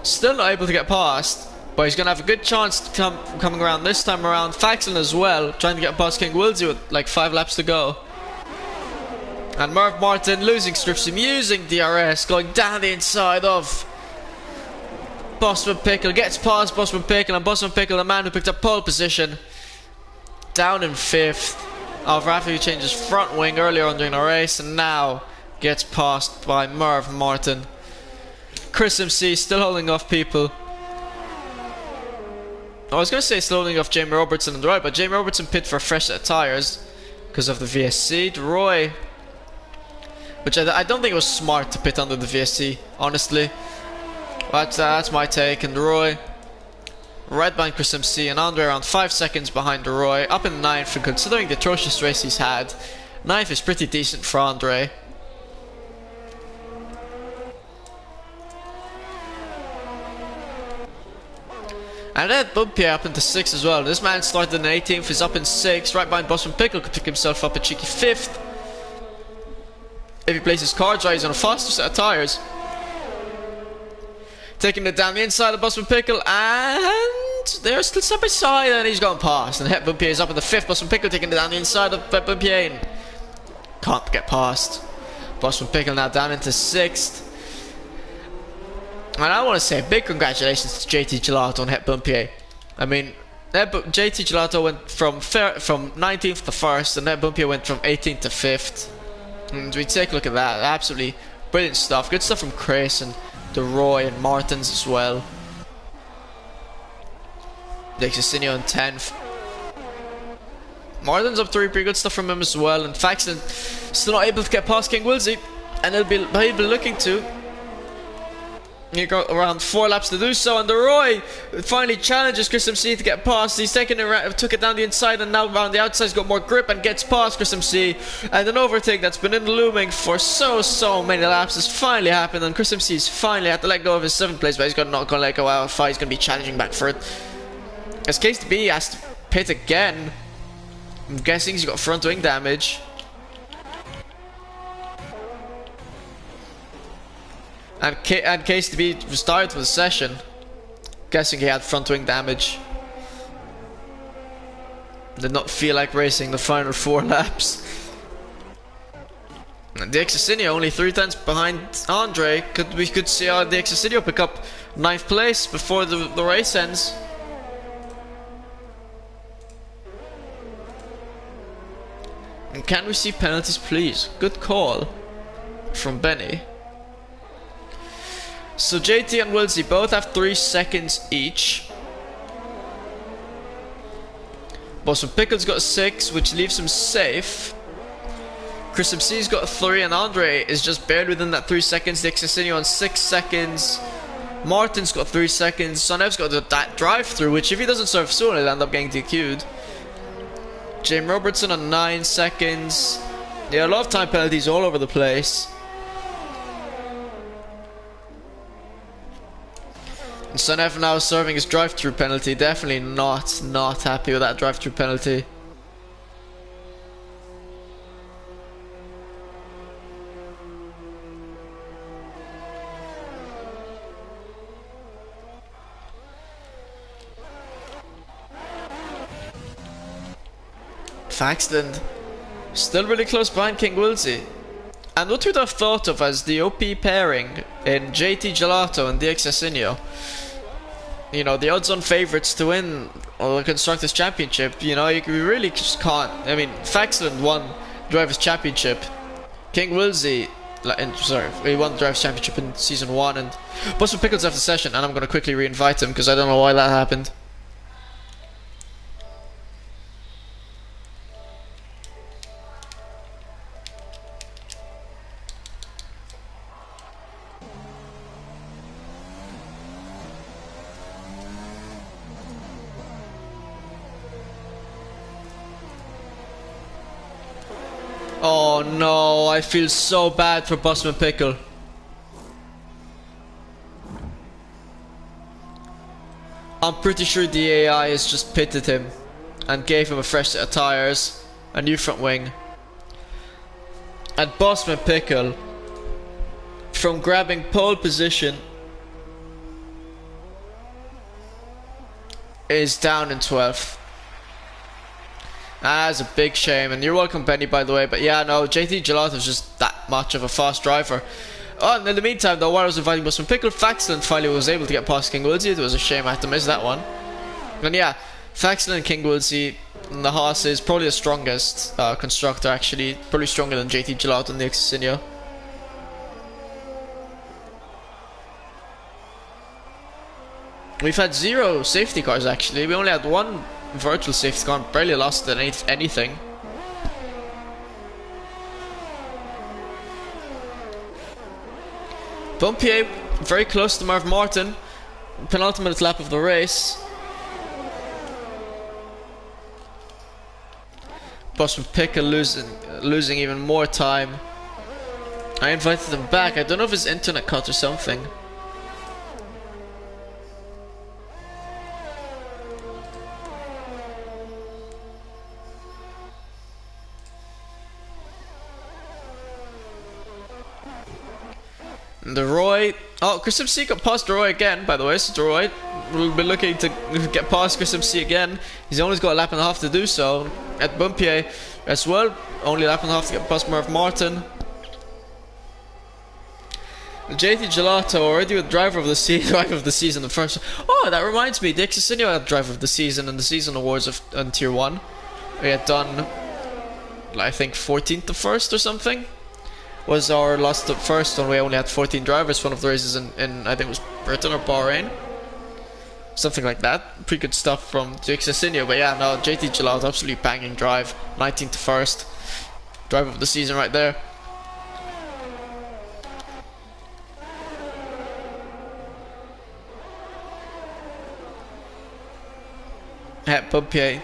still not able to get past, but he's going to have a good chance to coming around this time around. Faxon as well, trying to get past King Wilsey with like 5 laps to go. And Merv Martin losing Stripsim, using DRS, going down the inside of Bossman Pickle, gets past Bossman Pickle, and Bossman Pickle, the man who picked up pole position, down in 5th. after he changed his front wing earlier on during the race, and now gets passed by Merv Martin. Chris MC still holding off people. I was going to say still holding off Jamie Robertson on the right, but Jamie Robertson pit for a fresh set of tyres because of the VSC. Roy, which I don't think it was smart to pit under the VSC, honestly. But that's my take. And Roy, right behind Chris MC, and Andre around 5 seconds behind Roy, up in 9th. And considering the atrocious race he's had, 9th is pretty decent for Andre. And then Bumpy up into 6th as well. This man started in 18th, is up in 6th, right behind Boston Pickle, could pick himself up a cheeky 5th. If he plays his cards right, he's on a faster set of tyres. Taking it down the inside of Boston Pickle, and they're still side by side, and he's gone past. And Het Bumpy is up in the 5th, Boston Pickle taking it down the inside of Het Bumpy, and can't get past. Boston Pickle now down into 6th. And I want to say a big congratulations to JT Gelato and Het Bumpier. I mean, JT Gelato went from 19th to 1st, and Het Bumpier went from 18th to 5th. And we take a look at that. Absolutely brilliant stuff. Good stuff from Chris and DeRoy and Martins as well. Dexacinio in 10th. Martin's up 3, pretty good stuff from him as well. And Faxon still not able to get past King Wilsey, and he'll be looking to. You got around 4 laps to do so, and DeRoy finally challenges Chris MC to get past. He's taken it, took it down the inside, and now around the outside he's got more grip and gets past Chris MC. And an overtake that's been in the looming for so many laps has finally happened, and Chris MC's finally had to let go of his 7th place, but he's not going to let go out of 5. He's going to be challenging back for it. As Case to be has to pit again. I'm guessing he's got front wing damage. And Case to be started for the session. Guessing he had front wing damage. Did not feel like racing the final 4 laps. And Dexacinio only 3 tenths behind Andre. We could see how Dexacinio pick up 9th place before the race ends. And can we see penalties, please? Good call from Benny. So JT and Wilsey both have 3 seconds each. Boston Pickle's got 6, which leaves him safe. Chris MC's got 3, and Andre is just barely within that 3 seconds. Dexacinio on 6 seconds. Martin's got 3 seconds. Sonev's got that drive-through, which if he doesn't serve soon, he'll end up getting DQ'd. James Robertson on 9 seconds. Yeah, a lot of time penalties all over the place. And Sonev now serving his drive-through penalty. Definitely not happy with that drive-through penalty. Faxton still really close behind King Wilsey. And what would have thought of as the OP pairing in JT Gelato and Dexacinio? You know, the odds-on favourites to win the Constructors' Championship. You know, you really just can't. I mean, Faxton won Drivers' Championship. King Wilsey, he won the Drivers' Championship in Season 1. And Boston Pickles after the session, and I'm going to quickly re-invite him because I don't know why that happened. Oh no, I feel so bad for Busman Pickle. I'm pretty sure the AI has just pitted him and gave him a fresh set of tyres, a new front wing. And Busman Pickle, from grabbing pole position, is down in 12th. That's a big shame, and you're welcome, Benny, by the way. But yeah, no, JT Gelato is just that much of a fast driver. Oh, and in the meantime, though, while I was inviting Busman Pickle, Faxland finally was able to get past King Woolsey. It was a shame I had to miss that one. And yeah, Faxland and King Woolsey, the Haas is probably the strongest constructor, actually. Probably stronger than JT Gelato and the Exosinio. We've had 0 safety cars, actually. We only had 1 virtual safety car, barely lost anything. Bumpier very close to Marv Martin, penultimate lap of the race. Busman Pickle losing even more time. I invited him back. I don't know if his internet cut or something. The Roy. Oh, Chris MC got past Roy again, by the way. So Roy will be looking to get past Chris MC again. He's only got a lap and a half to do so. At Bumpier as well, only a lap and a half to get past Marv Martin. JT Gelato already with driver of the season, the first. Oh, that reminds me, the Exosinio had driver of the season in the season awards on Tier 1. We had done, I think, 14th to 1st or something. Was our last first one. We only had 14 drivers for one of the races in I think it was Britain or Bahrain, something like that. Pretty good stuff from the Exosinio. But yeah, no, JT Gelato, absolutely banging drive, 19th to 1st, driver of the season right there. Het Bumpier,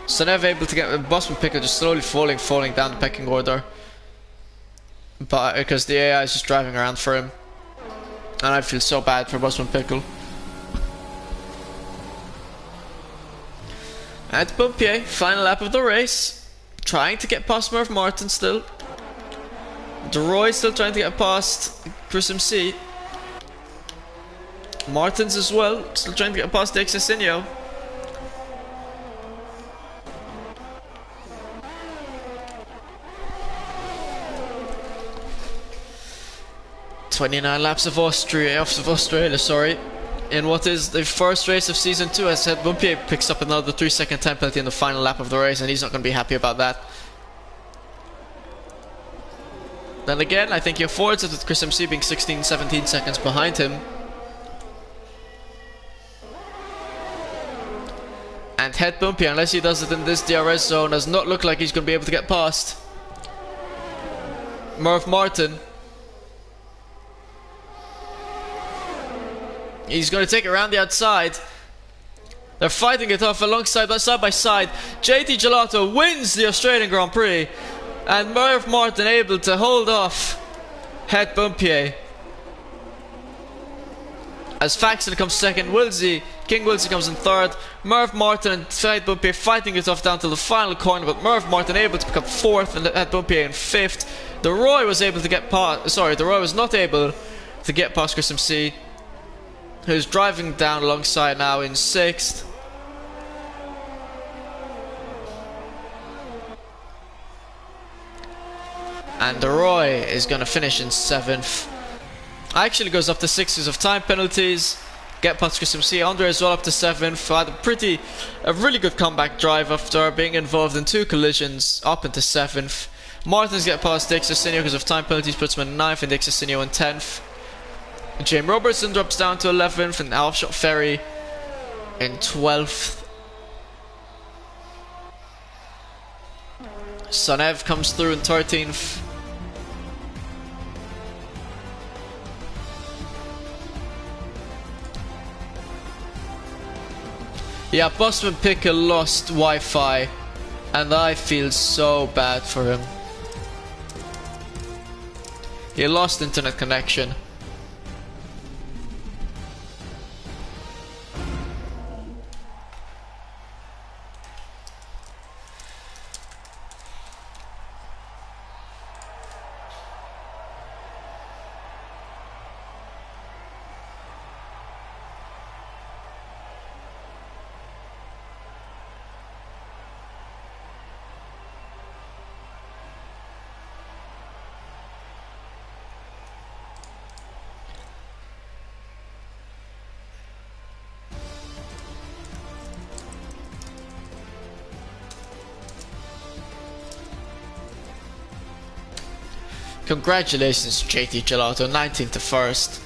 so never able to get Busman Pickle, just slowly falling down the pecking order. But because the AI is just driving around for him, and I feel so bad for Busman Pickle. At Bumpier, final lap of the race, trying to get past Marv Martin still. DeRoy still trying to get past Chris MC. Martins as well, still trying to get past the Exosinio. "29 laps of Australia, sorry. In what is the first race of season 2, as said, Bumpier picks up another 3-second time penalty in the final lap of the race, and he's not going to be happy about that. Then again, I think he affords it with Chris MC being 16-17 seconds behind him. And Het Bumpier, unless he does it in this DRS zone, does not look like he's going to be able to get past Marv Martin. He's going to take it around the outside. They're fighting it off alongside, side by side. JT Gelato wins the Australian Grand Prix, and Marv Martin able to hold off Het Bumpier. As Faxon comes second, King Woolsey comes in third. Marv Martin and Het Bumpier fighting it off down to the final corner, but Marv Martin able to pick up fourth and Het Bumpier in fifth. DeRoy was able to get past. Sorry, DeRoy was not able to get past Chris MC, who's driving down alongside now in 6th. And DeRoy is going to finish in 7th. Actually goes up to 6 because of time penalties. Get past Chris MC. Andre as well up to 7th. Had a really good comeback drive after being involved in 2 collisions, up into 7th. Martins get past the Exosinio because of time penalties, puts him in 9th, and the Exosinio in 10th. James Robertson drops down to 11th, and Alshot Ferry in 12th. Sonev comes through in 13th. Yeah, Busman Pickle lost Wi-Fi, and I feel so bad for him. He lost internet connection. Congratulations JT Gelato, 19th to 1st.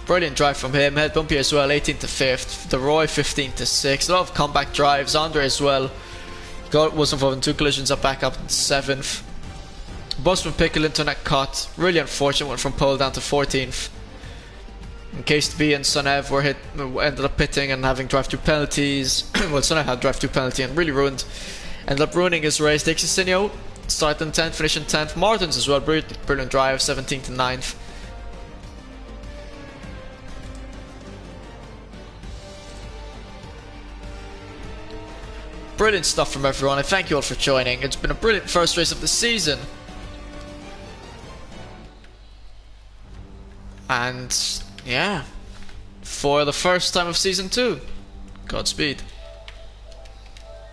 Brilliant drive from him. Head Bumpy as well, 18th to 5th. The Roy, 15th to 6th. A lot of comeback drives. Andre as well. Was involved in 2 collisions up back up to 7th. Bus from Pickle, internet cut. Really unfortunate, went from pole down to 14th. In case B and Sunev ended up pitting and having drive-through penalties. Well, Sunev had drive-through penalty and really ended up ruining his race. Dixie Sinio started in 10th, finishing 10th. Martins as well, brilliant drive, 17th to 9th. Brilliant stuff from everyone. I thank you all for joining. It's been a brilliant first race of the season. And yeah, for the first time of season 2. Godspeed.